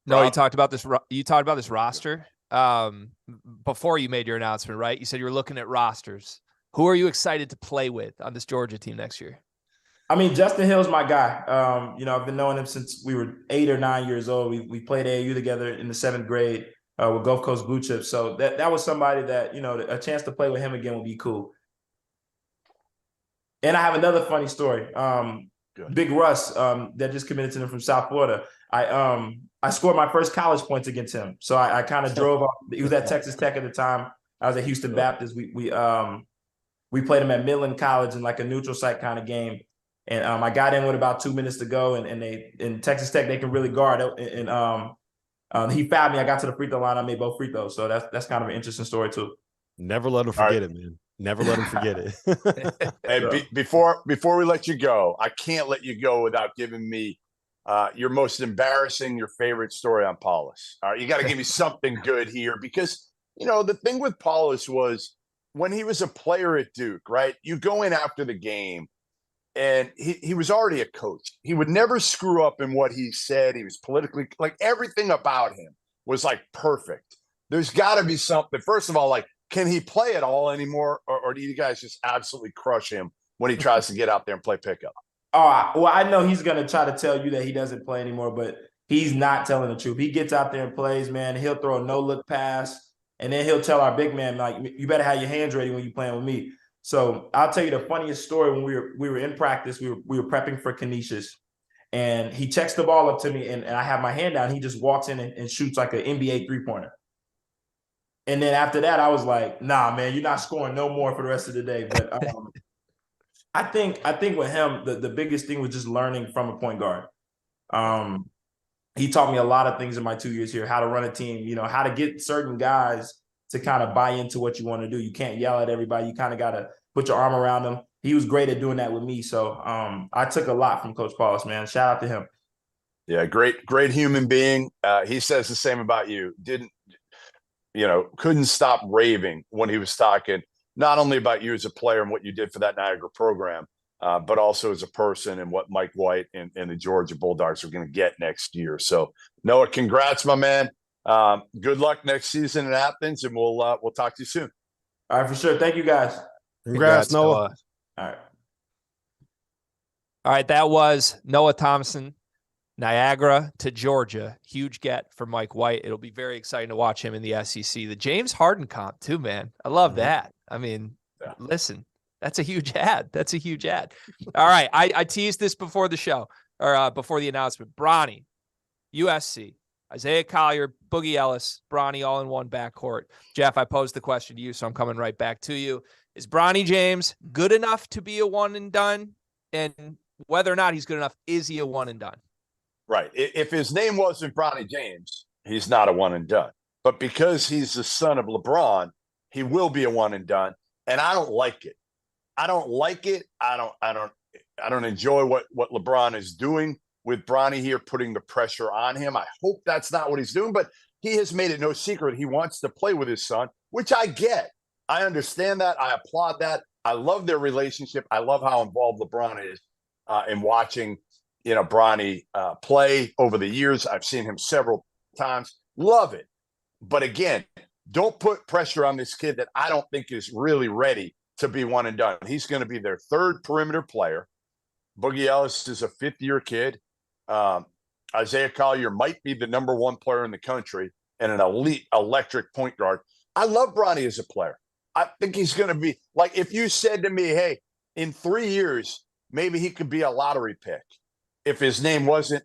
Speaker 1: No, you talked about this. You talked about this roster before you made your announcement, right? You said you were looking at rosters. Who are you excited to play with on this Georgia team next year?
Speaker 4: I mean, Justin Hill's my guy. You know, I've been knowing him since we were 8 or 9 years old. We played AAU together in the 7th grade with Gulf Coast Blue Chips. So that was somebody that, you know, a chance to play with him again would be cool. And I have another funny story. Big Russ, that just committed to them from South Florida. I scored my first college points against him. So I kind of drove off. He was at Texas Tech at the time. I was at Houston Baptist. We played him at Midland College in like a neutral site kind of game. And I got in with about 2 minutes to go, and they in Texas Tech they can really guard. And he fouled me. I got to the free throw line. I made both free throws. So that's kind of an interesting story too.
Speaker 3: Never let him forget it, man. Never let him forget it.
Speaker 2: Hey, before we let you go, I can't let you go without giving me your most embarrassing, your favorite story on Paulus. All right, you got to give me something good here, because you know the thing with Paulus was when he was a player at Duke, right? You go in after the game. And he was already a coach. He would never screw up in what he said. He was politically, like, everything about him was like perfect. There's got to be something. First of all, like, can he play at all anymore? Or do you guys just absolutely crush him when he tries to get out there and play pickup?
Speaker 4: Oh, well, I know he's going to try to tell you that he doesn't play anymore, but he's not telling the truth. He gets out there and plays, man. He'll throw a no-look pass, and then he'll tell our big man, like, you better have your hands ready when you're playing with me. So I'll tell you the funniest story. When we were in practice, we were prepping for Canisius, and he checks the ball up to me, and I have my hand down. He just walks in and shoots like an NBA three-pointer. And then after that, I was like, nah, man, you're not scoring no more for the rest of the day. But I think with him, the biggest thing was just learning from a point guard. He taught me a lot of things in my 2 years here, how to run a team, you know, how to get certain guys to kind of buy into what you want to do. You can't yell at everybody. You kind of got to put your arm around them. He was great at doing that with me. So I took a lot from Coach Paulus, man. Shout out to him.
Speaker 2: Yeah, great human being. He says the same about you. Couldn't stop raving when he was talking, not only about you as a player and what you did for that Niagara program, but also as a person and what Mike White and the Georgia Bulldogs are going to get next year. So, Noah, congrats, my man. Good luck next season in Athens, and we'll talk to you soon.
Speaker 4: All right, for sure. Thank you, guys.
Speaker 3: Congrats, Noah.
Speaker 4: All
Speaker 1: right. That was Noah Thomasson, Niagara to Georgia. Huge get for Mike White. It'll be very exciting to watch him in the SEC. The James Harden comp too, man. I love that. I mean, listen, that's a huge ad. That's a huge ad. All right. I teased this before the show, or before the announcement. Bronny, USC. Isaiah Collier, Boogie Ellis, Bronny all in one backcourt. Jeff, I posed the question to you, so I'm coming right back to you. Is Bronny James good enough to be a one and done? And whether or not he's good enough, is he a one and done?
Speaker 2: Right. If his name wasn't Bronny James, he's not a one and done. But because he's the son of LeBron, he will be a one and done. And I don't like it. I don't like it. I don't enjoy what LeBron is doing with Bronny here, putting the pressure on him. I hope that's not what he's doing, but he has made it no secret he wants to play with his son, which I get. I understand that. I applaud that. I love their relationship. I love how involved LeBron is in watching, Bronny play over the years. I've seen him several times. Love it. But again, don't put pressure on this kid that I don't think is really ready to be one and done. He's going to be their third perimeter player. Boogie Ellis is a fifth-year kid. Isaiah Collier might be the number one player in the country and an elite electric point guard. I love Bronny as a player. I think he's going to be, like, if you said to me, hey, in 3 years, maybe he could be a lottery pick. If his name wasn't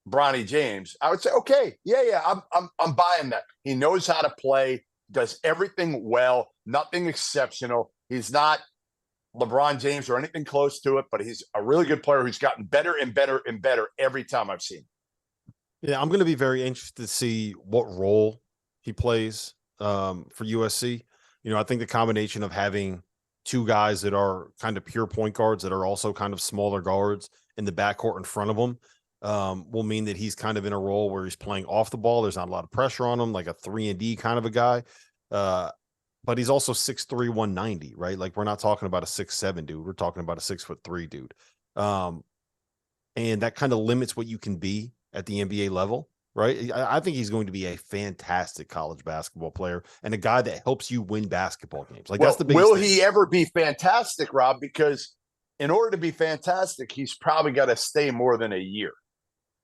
Speaker 2: Bronny James, I would say, okay, yeah, I'm buying that. He knows how to play, does everything well, nothing exceptional. He's not LeBron James or anything close to it, but he's a really good player who's gotten better and better and better every time I've seen him.
Speaker 3: Yeah, I'm going to be very interested to see what role he plays for USC. I think the combination of having two guys that are kind of pure point guards that are also kind of smaller guards in the backcourt in front of him, will mean that he's kind of in a role where he's playing off the ball. There's not a lot of pressure on him, like a 3-and-D kind of a guy. But he's also 6'3", 190, right? Like, we're not talking about a 6'7" dude. We're talking about a 6'3" dude. And that kind of limits what you can be at the NBA level, right? I think he's going to be a fantastic college basketball player and a guy that helps you win basketball games. Like, that's the biggest
Speaker 2: will
Speaker 3: thing.
Speaker 2: he ever be fantastic, Rob? Because in order to be fantastic, he's probably got to stay more than a year.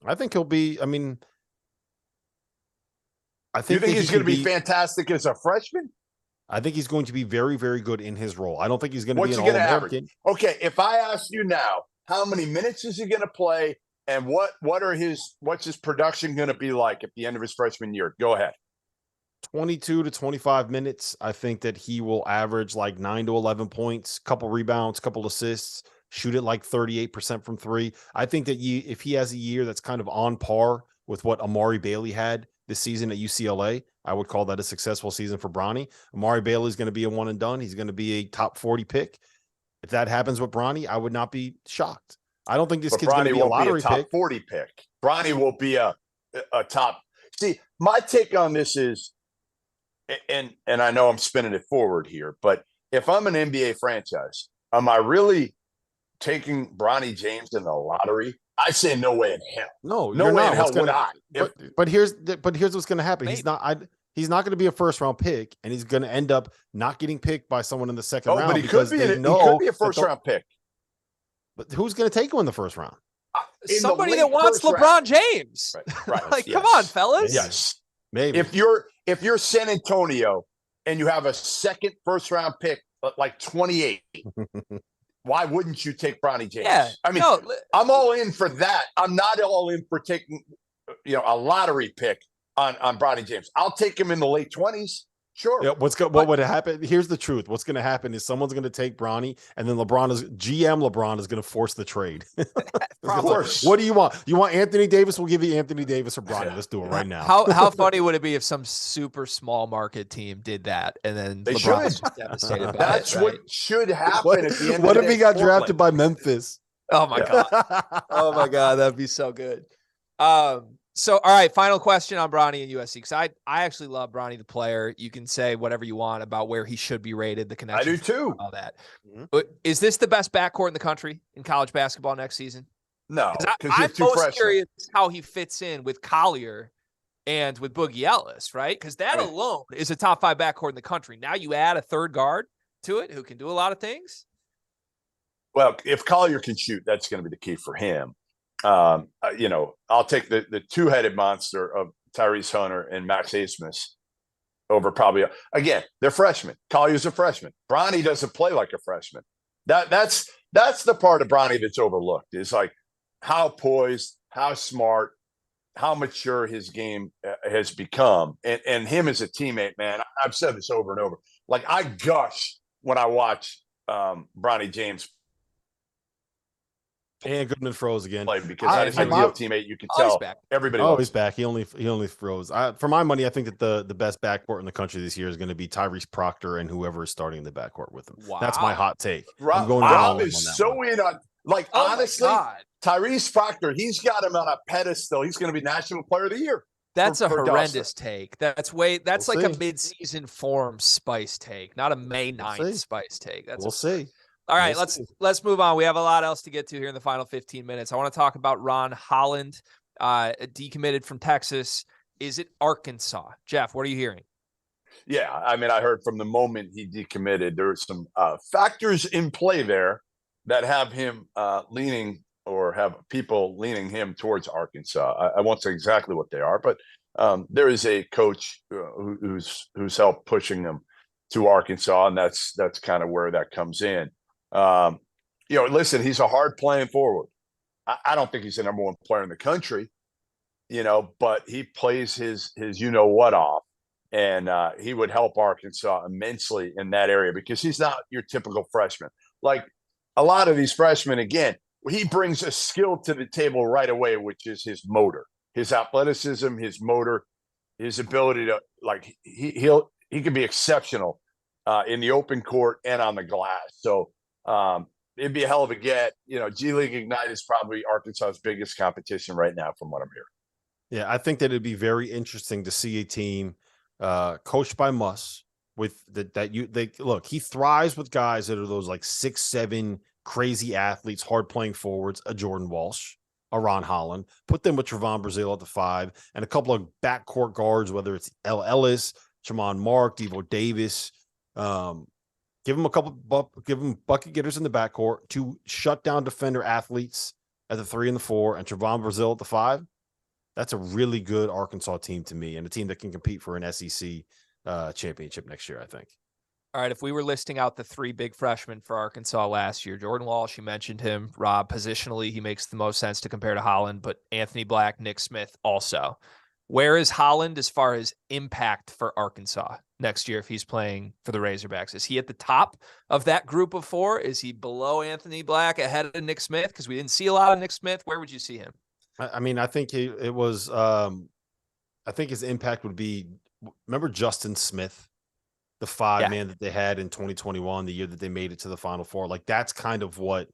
Speaker 3: I think he'll be, I mean, I think
Speaker 2: you think he's going to be fantastic as a freshman?
Speaker 3: I think he's going to be very, very good in his role. I don't think he's going to be an
Speaker 2: All-American. Okay, if I ask you now, how many minutes is he going to play, and what's his production going to be like at the end of his freshman year? Go ahead.
Speaker 3: 22 to 25 minutes. I think that he will average like 9 to 11 points, couple rebounds, couple assists, shoot it like 38% from three. I think that if he has a year that's kind of on par with what Amari Bailey had this season at UCLA, I would call that a successful season for Bronny. Amari Bailey is going to be a one and done. He's going to be a top 40 pick. If that happens with Bronny, I would not be shocked. I don't think this kid's going to be a lottery
Speaker 2: top
Speaker 3: pick.
Speaker 2: 40 pick. Bronny will be a top. See, my take on this is, and I know I'm spinning it forward here, but if I'm an NBA franchise, am I really taking Bronny James in the lottery? I say no way in hell.
Speaker 3: No
Speaker 2: way in hell
Speaker 3: would
Speaker 2: I.
Speaker 3: But here's what's going to happen. Maybe. He's not going to be a first round pick, and he's going to end up not getting picked by someone in the second round.
Speaker 2: But he could be a first round pick.
Speaker 3: But who's going to take him in the first round?
Speaker 1: Somebody that wants LeBron James.
Speaker 2: Right.
Speaker 1: Like, come on, fellas.
Speaker 2: Yes.
Speaker 3: Maybe.
Speaker 2: If you're San Antonio and you have a second first round pick, like 28, why wouldn't you take Bronny James?
Speaker 1: Yeah.
Speaker 2: I mean, I'm all in for that. I'm not all in for taking, a lottery pick on Bronny James. I'll take him in the late 20s. Sure.
Speaker 3: Yeah, what would happen? Here's the truth. What's going to happen is someone's going to take Bronny, and then LeBron is going to force the trade.
Speaker 2: Of course.
Speaker 3: What do you want? You want Anthony Davis? We'll give you Anthony Davis or Bronny. Let's do it right now.
Speaker 1: How funny would it be if some super small market team did that, and then
Speaker 2: they
Speaker 1: LeBron
Speaker 2: should.
Speaker 1: was just devastated by
Speaker 2: That's
Speaker 1: it, right?
Speaker 2: what should happen at the end.
Speaker 3: What if he got drafted by Memphis?
Speaker 1: Oh my god! Oh my god, that'd be so good. So, all right, final question on Bronny and USC, because I actually love Bronny the player. You can say whatever you want about where he should be rated, the connection.
Speaker 2: I do too.
Speaker 1: All that. But is this the best backcourt in the country in college basketball next season?
Speaker 2: No, because
Speaker 1: I'm most curious how he fits in with Collier and with Boogie Ellis, right? Because that alone is a top 5 backcourt in the country. Now you add a third guard to it who can do a lot of things.
Speaker 2: Well, if Collier can shoot, that's going to be the key for him. I'll take the two-headed monster of Tyrese Hunter and Max Abmas over probably. Again, they're freshmen. Collier's a freshman. Bronny doesn't play like a freshman. That's the part of Bronny that's overlooked. Is like how poised, how smart, how mature his game has become, and him as a teammate. Man, I've said this over and over. Like, I gush when I watch Bronny James.
Speaker 3: And Goodman froze again.
Speaker 2: Because that is a real teammate. You can tell everybody.
Speaker 3: Oh, he's back. He only froze. For my money, I think that the best backcourt in the country this year is going to be Tyrese Proctor and whoever is starting in the backcourt with him. Wow. That's my hot take.
Speaker 2: Rob is so in on. Like, honestly, Tyrese Proctor, he's got him on a pedestal. He's going to be National Player of the Year.
Speaker 1: That's a horrendous take. That's like a mid-season form Spice take, not a May 9th Spice take. We'll
Speaker 3: see.
Speaker 1: All right, let's move on. We have a lot else to get to here in the final 15 minutes. I want to talk about Ron Holland, decommitted from Texas. Is it Arkansas? Jeff, what are you hearing?
Speaker 2: Yeah, I mean, I heard from the moment he decommitted, there were some factors in play there that have him leaning, or have people leaning him towards Arkansas. I won't say exactly what they are, but there is a coach who's helped pushing them to Arkansas, and that's kind of where that comes in. Listen, he's a hard playing forward. I don't think he's the number one player in the country, but he plays his what off, and he would help Arkansas immensely in that area because he's not your typical freshman. Like a lot of these freshmen, again, he brings a skill to the table right away, which is his motor, his athleticism, his motor, his ability to he can be exceptional in the open court and on the glass. So it'd be a hell of a get. G League Ignite is probably Arkansas's biggest competition right now, from what I'm hearing.
Speaker 3: Yeah, I think that it'd be very interesting to see a team coached by Muss with look, he thrives with guys that are those like 6'7" crazy athletes, hard playing forwards, a Jordan Walsh, a Ron Holland, put them with Trevon Brazile at the 5, and a couple of backcourt guards, whether it's L. Ellis, Jamon Mark, Devo Davis. Give them bucket getters in the backcourt, 2 shutdown defender athletes at the 3 and the 4, and Trevon Brazile at the 5. That's a really good Arkansas team to me, and a team that can compete for an SEC championship next year, I think.
Speaker 1: All right, if we were listing out the 3 big freshmen for Arkansas last year, Jordan Walsh, you mentioned him. Rob, positionally, he makes the most sense to compare to Holland, but Anthony Black, Nick Smith also. Where is Holland as far as impact for Arkansas next year if he's playing for the Razorbacks? Is he at the top of that group of 4? Is he below Anthony Black, ahead of Nick Smith? Because we didn't see a lot of Nick Smith. Where would you see him?
Speaker 3: I mean, I think I think his impact would be, remember Justin Smith, the 5-man that they had in 2021, the year that they made it to the Final Four? Like, that's kind of what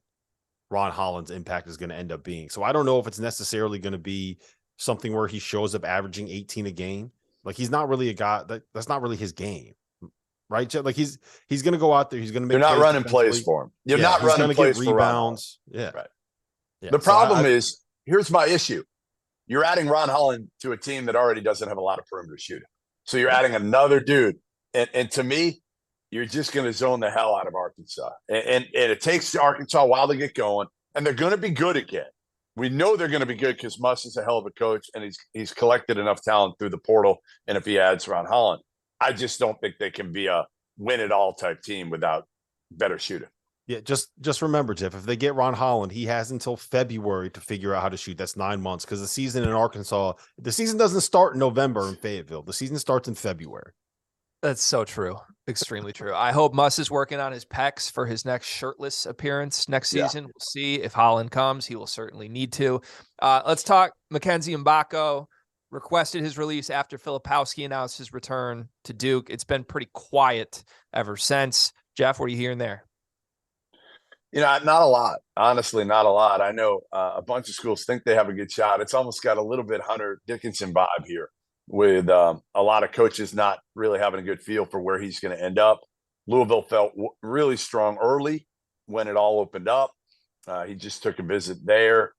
Speaker 3: Ron Holland's impact is going to end up being. So I don't know if it's necessarily going to be something where he shows up averaging 18 a game. Like, he's not really a guy that's not really his game, right? Like, he's going to go out there. He's going to make.
Speaker 2: You're not running plays for him. You're not running plays for rebounds.
Speaker 3: Yeah.
Speaker 2: Right.
Speaker 3: Yeah.
Speaker 2: The problem is, here's my issue. You're adding Ron Holland to a team that already doesn't have a lot of perimeter shooting. So you're adding another dude. And to me, you're just going to zone the hell out of Arkansas. And it takes Arkansas a while to get going, and they're going to be good again. We know they're going to be good because Muss is a hell of a coach, and he's collected enough talent through the portal. And if he adds Ron Holland, I just don't think they can be a win-it-all type team without better shooting.
Speaker 3: Yeah, just remember, Jeff, if they get Ron Holland, he has until February to figure out how to shoot. That's 9 months, because the season in Arkansas, the season doesn't start in November in Fayetteville. The season starts in February.
Speaker 1: That's so true. Extremely true. I hope Muss is working on his pecs for his next shirtless appearance next season. We'll see if Holland comes. He will certainly need to. Let's talk Mackenzie Mgbako. Requested his release after Filipowski announced his return to Duke. It's been pretty quiet ever since. Jeff, what are you hearing there?
Speaker 2: Not a lot. Honestly, not a lot. I know a bunch of schools think they have a good shot. It's almost got a little bit Hunter Dickinson vibe here, with a lot of coaches not really having a good feel for where he's going to end up. Louisville felt really strong early when it all opened up. He just took a visit there.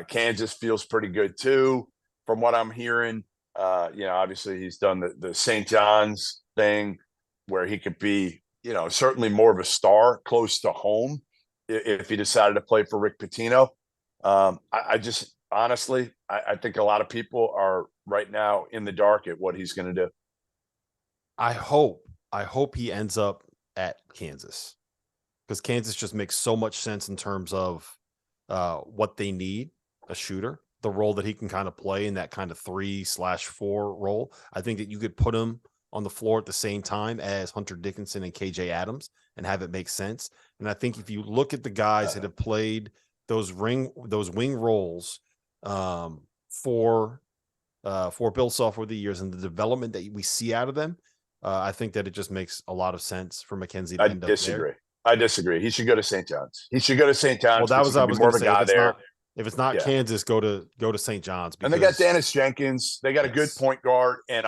Speaker 2: Kansas feels pretty good too, from what I'm hearing. Obviously he's done the St. John's thing where he could be, certainly more of a star close to home if he decided to play for Rick Pitino. I just honestly, I think a lot of people are right now in the dark at what he's going to do.
Speaker 3: I hope he ends up at Kansas, because Kansas just makes so much sense in terms of what they need, a shooter, the role that he can kind of play in that kind of 3/4 role. I think that you could put him on the floor at the same time as Hunter Dickinson and KJ Adams and have it make sense. And I think if you look at the guys that have played those wing roles for Bill Self over the years and the development that we see out of them, I think that it just makes a lot of sense for Mackenzie to end up there.
Speaker 2: I disagree. He should go to St. John's.
Speaker 3: Well, that was I was going to say. If it's not Kansas, go to St. John's.
Speaker 2: And they got Dennis Jenkins. They got a good point guard and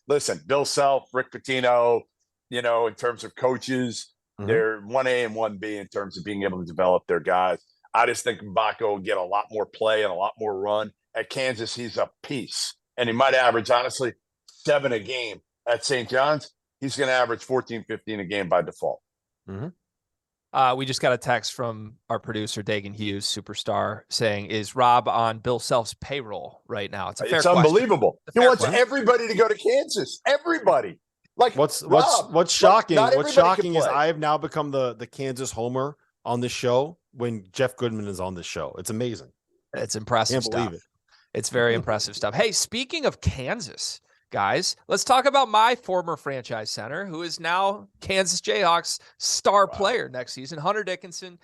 Speaker 2: listen, Bill Self, Rick Pitino, in terms of coaches, they're 1A and 1B in terms of being able to develop their guys. I just think Mgbako will get a lot more play and a lot more run. At Kansas, he's a piece. And he might average, honestly, 7 a game. At St. John's, he's going to average 14, 15 a game by default.
Speaker 1: We just got a text from our producer, Dagan Hughes, superstar, saying, is Rob on Bill Self's payroll right now? It's
Speaker 2: unbelievable. He wants everybody to go to Kansas. Everybody. Like,
Speaker 3: what's shocking? What's shocking is I have now become the Kansas homer on this show when Jeff Goodman is on this show. It's amazing.
Speaker 1: It's impressive stuff. Believe it. It's very impressive stuff. Hey, speaking of Kansas, guys, let's talk about my former franchise center, who is now Kansas Jayhawks star player next season, Hunter Dickinson.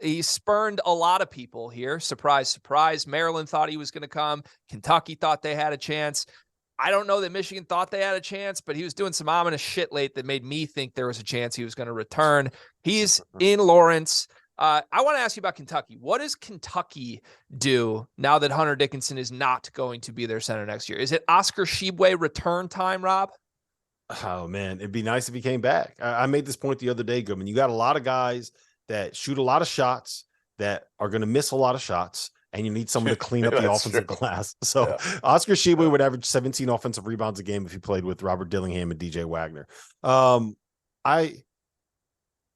Speaker 1: He spurned a lot of people here. Surprise, surprise. Maryland thought he was going to come. Kentucky thought they had a chance. I don't know that Michigan thought they had a chance, but he was doing some ominous shit late that made me think there was a chance he was going to return. He's in Lawrence. I want to ask you about Kentucky. What does Kentucky do now that Hunter Dickinson is not going to be their center next year? Is it Oscar Tshiebwe return time, Rob?
Speaker 3: Oh, man, it'd be nice if he came back. I made this point the other day, Goodman. You got a lot of guys that shoot a lot of shots that are going to miss a lot of shots, and you need someone to clean up the offensive glass. So Oscar Tshiebwe would average 17 offensive rebounds a game if he played with Robert Dillingham and DJ Wagner.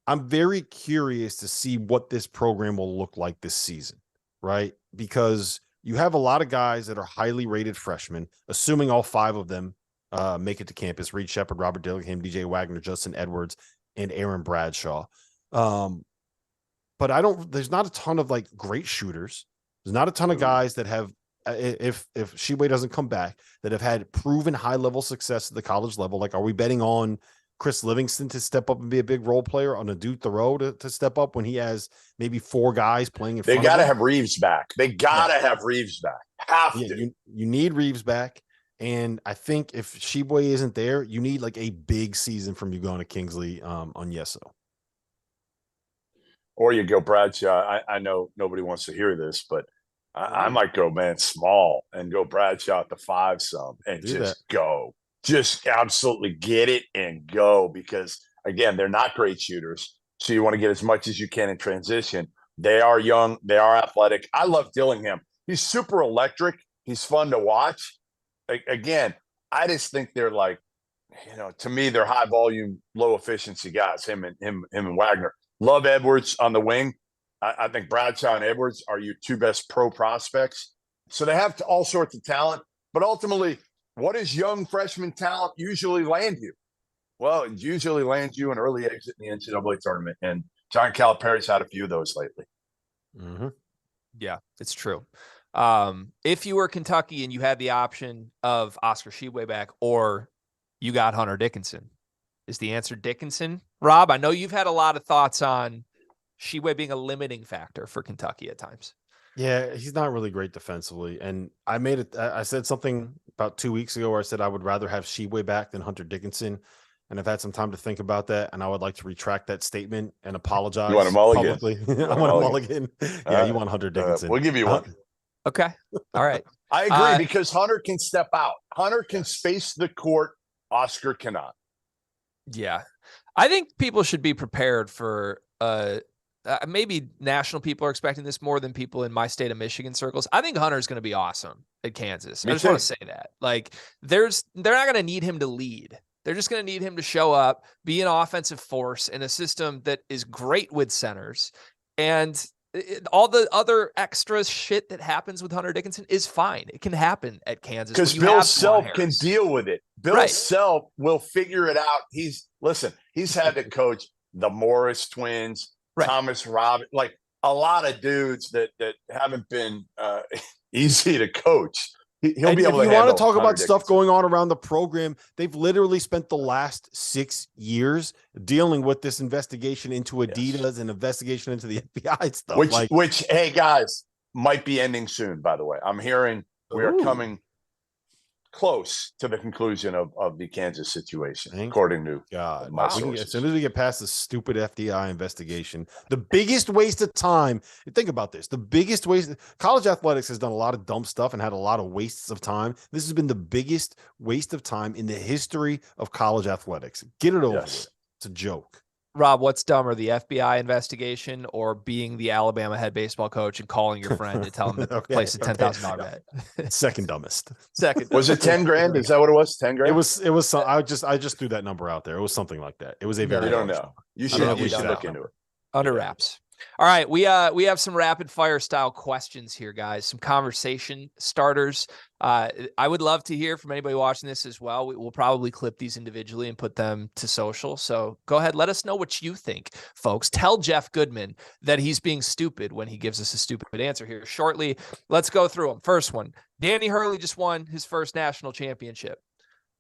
Speaker 3: I'm very curious to see what this program will look like this season, right? Because you have a lot of guys that are highly rated freshmen, assuming all 5 of them make it to campus: Reed Shepherd, Robert Dillingham, DJ Wagner, Justin Edwards, and Aaron Bradshaw. But there's not a ton of like great shooters. There's not a ton of guys that have, if Tshiebwe doesn't come back, that have had proven high level success at the college level. Like, are we betting on Chris Livingston to step up and be a big role player, on a Duke Thoreau to step up when he has maybe 4 guys playing in front of him?
Speaker 2: They got to have Reeves back. They got to have Reeves back. Have to.
Speaker 3: You need Reeves back. And I think if Tshiebwe isn't there, you need like a big season from you going to Kingsley on Yeso.
Speaker 2: Or you go Bradshaw. I know nobody wants to hear this, but I might go, man, small and go Bradshaw at the 5 some and just go. Just absolutely get it and go, because, again, they're not great shooters. So you want to get as much as you can in transition. They are young. They are athletic. I love Dillingham. He's super electric. He's fun to watch. Again, I just think they're like, to me, they're high volume, low efficiency guys, him and Wagner. Love Edwards on the wing. I think Bradshaw and Edwards are your 2 best pro prospects. So they have all sorts of talent, but ultimately, what does young freshman talent usually land you? Well, it usually lands you an early exit in the NCAA tournament, and John Calipari's had a few of those lately.
Speaker 3: Mm-hmm.
Speaker 1: Yeah, it's true. If you were Kentucky and you had the option of Oscar Tshiebwe back, or you got Hunter Dickinson, is the answer Dickinson? Rob, I know you've had a lot of thoughts on Tshiebwe being a limiting factor for Kentucky at times.
Speaker 3: Yeah, he's not really great defensively. And I said something about 2 weeks ago where I said I would rather have Tshiebwe back than Hunter Dickinson. And I've had some time to think about that, and I would like to retract that statement and apologize.
Speaker 2: You want a mulligan?
Speaker 3: Publicly. I want a mulligan. Yeah, you want Hunter Dickinson.
Speaker 2: We'll give you one.
Speaker 1: Okay. All right.
Speaker 2: I agree, because Hunter can step out. Hunter can space the court. Oscar cannot.
Speaker 1: Yeah. I think people should be prepared for maybe national people are expecting this more than people in my state of Michigan circles. I think Hunter's going to be awesome at Kansas. I just want to say that. Like, they're not going to need him to lead. They're just going to need him to show up, be an offensive force in a system that is great with centers. And all the other extra shit that happens with Hunter Dickinson is fine. It can happen at Kansas.
Speaker 2: Because Bill Self can deal with it. Bill Self will figure it out. He's had to coach the Morris twins, Thomas Robin, like a lot of dudes that haven't been easy to coach. He'll be able to. If you want to
Speaker 3: talk about stuff going on around the program, they've literally spent the last 6 years dealing with this investigation into Adidas and investigation into the FBI stuff.
Speaker 2: Which, hey guys, might be ending soon. By the way, I'm hearing we are coming close to the conclusion of the Kansas situation, according to my sources.
Speaker 3: As soon as we get past the stupid FDI investigation, the biggest waste of time. Think about this: the biggest waste. College athletics has done a lot of dumb stuff and had a lot of wastes of time. This has been the biggest waste of time in the history of college athletics. Get it over with. It's a joke.
Speaker 1: Rob, what's dumber, the FBI investigation or being the Alabama head baseball coach and calling your friend to tell him to place a $10,000 bet?
Speaker 3: Second dumbest.
Speaker 1: Second.
Speaker 2: Was it 10 grand? Is that what it was? 10 grand?
Speaker 3: It was some, I just threw that number out there. It was something like that. It was a very.
Speaker 2: You don't know. You should look into it.
Speaker 1: Under wraps. All right, we have some rapid fire style questions here, guys. Some conversation starters. I would love to hear from anybody watching this as well. We'll probably clip these individually and put them to social. So go ahead, let us know what you think, folks. Tell Jeff Goodman that he's being stupid when he gives us a stupid answer here shortly. Let's go through them. First one: Danny Hurley just won his first national championship.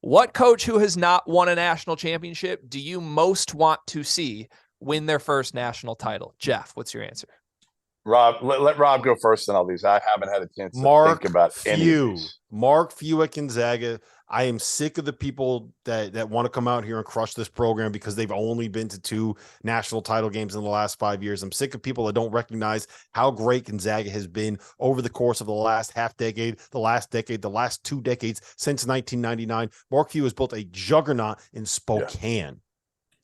Speaker 1: What coach who has not won a national championship do you most want to see win their first national title? Jeff, what's your answer?
Speaker 2: Rob, let Rob go first, and I'll lose. I haven't had a chance to think about any of these.
Speaker 3: Mark Few at Gonzaga. I am sick of the people that want to come out here and crush this program because they've only been to 2 national title games in the last 5 years. I'm sick of people that don't recognize how great Gonzaga has been over the course of the last half decade, the last decade, the last 2 decades since 1999. Mark Few has built a juggernaut in Spokane.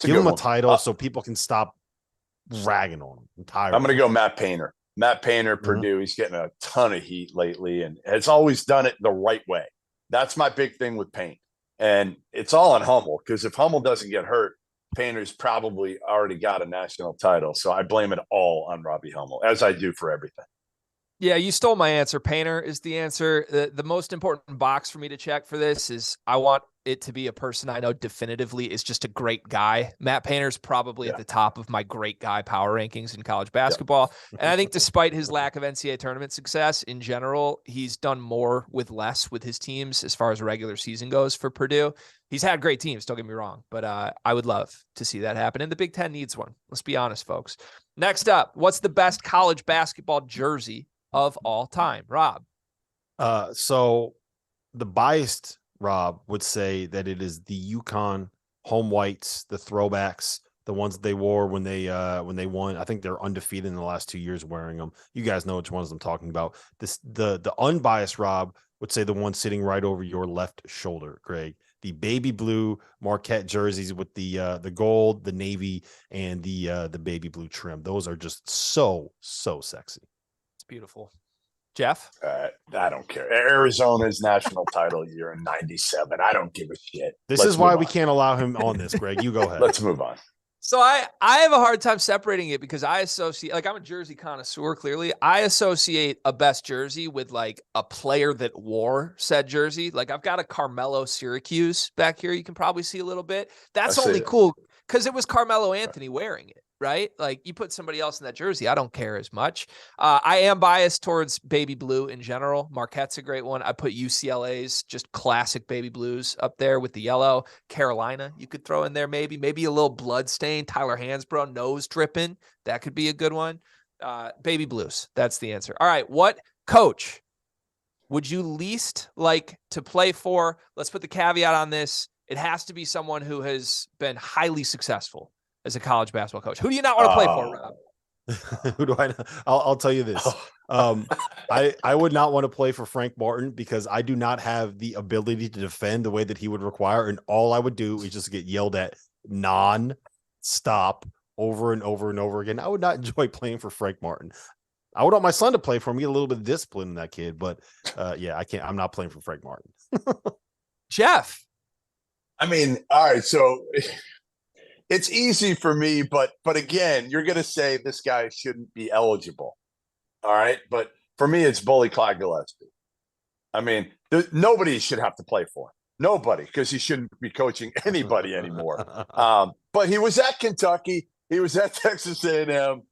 Speaker 2: Yeah.
Speaker 3: Give him a title so people can stop ragging on him. I'm
Speaker 2: going to go Matt Painter. Matt Painter, Purdue. He's getting a ton of heat lately and has always done it the right way. That's my big thing with Paint. And it's all on Hummel, because if Hummel doesn't get hurt, Painter's probably already got a national title. So I blame it all on Robbie Hummel, as I do for everything.
Speaker 1: Yeah, you stole my answer. Painter is the answer. The most important box for me to check for this is I want it to be a person I know definitively is just a great guy. Matt Painter's probably at the top of my great guy power rankings in college basketball. And I think despite his lack of NCAA tournament success in general, he's done more with less with his teams as far as regular season goes for Purdue. He's had great teams, don't get me wrong, but I would love to see that happen. And the Big Ten needs one. Let's be honest, folks. Next up, what's the best college basketball jersey of all time? Rob.
Speaker 3: So the biased Rob would say that it is the UConn home whites, the throwbacks, the ones that they wore when they won. I think they're undefeated in the last 2 years wearing them. You guys know which ones I'm talking about. The unbiased Rob would say the one sitting right over your left shoulder, Greg. The baby blue Marquette jerseys with the gold, the navy, and the baby blue trim. Those are just so sexy.
Speaker 1: It's beautiful. Jeff?
Speaker 2: I don't care. Arizona's national title year in '97. I don't give a shit.
Speaker 3: This is why we can't allow him on this, Greg. You go ahead.
Speaker 2: Let's move on.
Speaker 1: So I have a hard time separating it because I associate, like, I'm a jersey connoisseur, clearly. I associate a best jersey with like a player that wore said jersey. Like, I've got a Carmelo Syracuse back here. You can probably see a little bit. That's only cool because it was Carmelo Anthony wearing it, right? Like, you put somebody else in that jersey, I don't care as much. I am biased towards baby blue in general. Marquette's a great one. I put UCLA's just classic baby blues up there with the yellow. Carolina, you could throw in there maybe a little blood stain. Tyler Hansbrough, nose dripping. That could be a good one. Baby blues. That's the answer. All right. What coach would you least like to play for? Let's put the caveat on this. It has to be someone who has been highly successful as a college basketball coach. Who do you not want to play for, Rob?
Speaker 3: Who do I? I'll tell you this. I would not want to play for Frank Martin because I do not have the ability to defend the way that he would require, and all I would do is just get yelled at non-stop over and over and over again. I would not enjoy playing for Frank Martin. I would want my son to play for him, get a little bit of discipline in that kid, but yeah, I can't. I'm not playing for Frank Martin.
Speaker 1: Jeff.
Speaker 2: I mean, all right, so it's easy for me, but again, you're going to say this guy shouldn't be eligible. All right. But for me, it's Bully Clyde Gillespie. I mean, nobody should have to play for him. Nobody, because he shouldn't be coaching anybody anymore. But he was at Kentucky. He was at Texas A&M.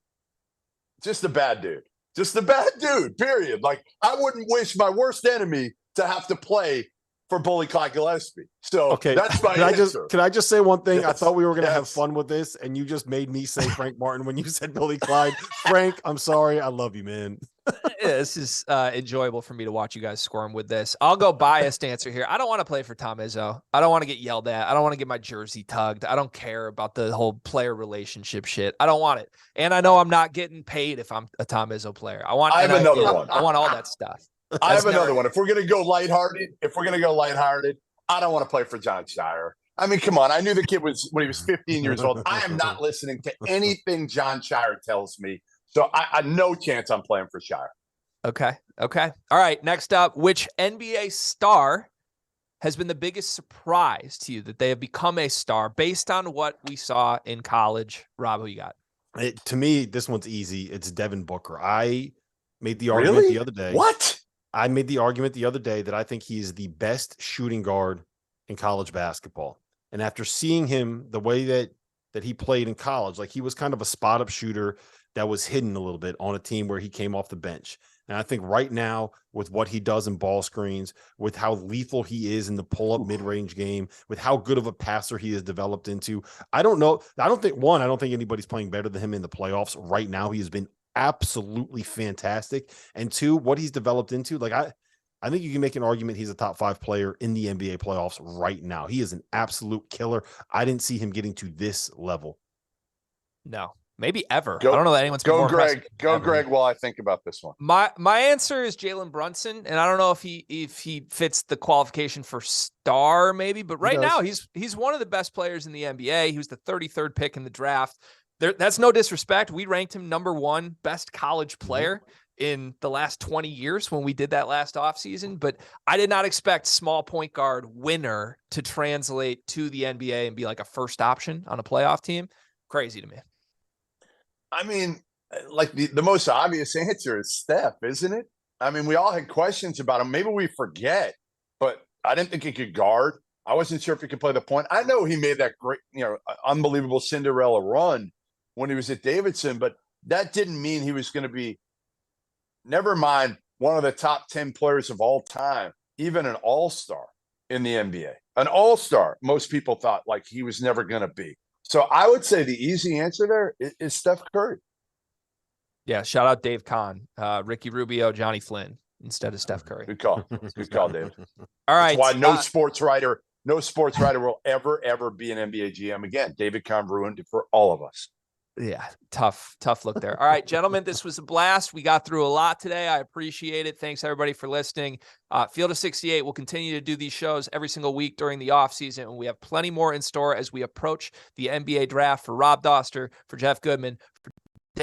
Speaker 2: Just a bad dude. Just a bad dude, period. Like, I wouldn't wish my worst enemy to have to play for Bully Clyde Gillespie. So
Speaker 3: okay,
Speaker 2: that's my answer.
Speaker 3: Can I just say one thing?
Speaker 2: Yes.
Speaker 3: I thought we were going to have fun with this, and you just made me say Frank Martin when you said Bully Clyde. Frank, I'm sorry. I love you, man.
Speaker 1: Yeah, this is enjoyable for me to watch you guys squirm with this. I'll go biased answer here. I don't want to play for Tom Izzo. I don't want to get yelled at. I don't want to get my jersey tugged. I don't care about the whole player relationship shit. I don't want it. And I know I'm not getting paid if I'm a Tom Izzo player. I have
Speaker 2: another one.
Speaker 1: I want all that stuff.
Speaker 2: I have another one. If we're going to go lighthearted, I don't want to play for John Shire. I mean, come on. I knew the kid was when he was 15 years old. I am not listening to anything John Shire tells me. So I no chance I'm playing for Shire.
Speaker 1: Okay. All right. Next up, which NBA star has been the biggest surprise to you that they have become a star based on what we saw in college? Rob, who you got?
Speaker 3: To me, this one's easy. It's Devin Booker. I made the argument the other day.
Speaker 2: What?
Speaker 3: I made the argument the other day that I think he is the best shooting guard in college basketball. And after seeing him the way that he played in college, like he was kind of a spot up shooter that was hidden a little bit on a team where he came off the bench. And I think right now with what he does in ball screens, with how lethal he is in the pull-up mid-range game, with how good of a passer he has developed into, I don't think anybody's playing better than him in the playoffs. Right now, he has been absolutely fantastic. And two, what he's developed into, like I think you can make an argument he's a top 5 player in the NBA playoffs right now. He is an absolute killer. I didn't see him getting to this level.
Speaker 1: No, maybe ever. I don't know that anyone's been
Speaker 2: go
Speaker 1: more
Speaker 2: Greg.
Speaker 1: impressive
Speaker 2: Go
Speaker 1: ever.
Speaker 2: Greg while I think about this one.
Speaker 1: My answer is Jalen Brunson, and I don't know if he fits the qualification for star maybe, but right now he's one of the best players in the NBA. He was the 33rd pick in the draft. That's no disrespect. We ranked him number 1 best college player in the last 20 years when we did that last offseason, but I did not expect small point guard winner to translate to the NBA and be like a first option on a playoff team. Crazy to me.
Speaker 2: I mean, like the most obvious answer is Steph, isn't it? I mean, we all had questions about him. Maybe we forget, but I didn't think he could guard. I wasn't sure if he could play the point. I know he made that great, unbelievable Cinderella run when he was at Davidson, but that didn't mean he was going to be, never mind, one of the top 10 players of all time, even an all-star in the NBA. An all-star, most people thought like he was never going to be. So I would say the easy answer there is Steph Curry.
Speaker 1: Yeah, shout out Dave Kahn, Ricky Rubio, Johnny Flynn instead of Steph Curry.
Speaker 2: Good call. Good call, David.
Speaker 1: All right.
Speaker 2: That's why no sports writer will ever be an NBA GM again. David Kahn ruined it for all of us.
Speaker 1: Yeah, tough look there. All right, gentlemen, this was a blast. We got through a lot today. I appreciate it. Thanks, everybody, for listening. Field of 68 will continue to do these shows every single week during the offseason, and we have plenty more in store as we approach the NBA draft. For Rob Dauster, for Jeff Goodman, for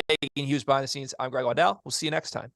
Speaker 1: taking Hughes behind the scenes, I'm Greg Waddell. We'll see you next time.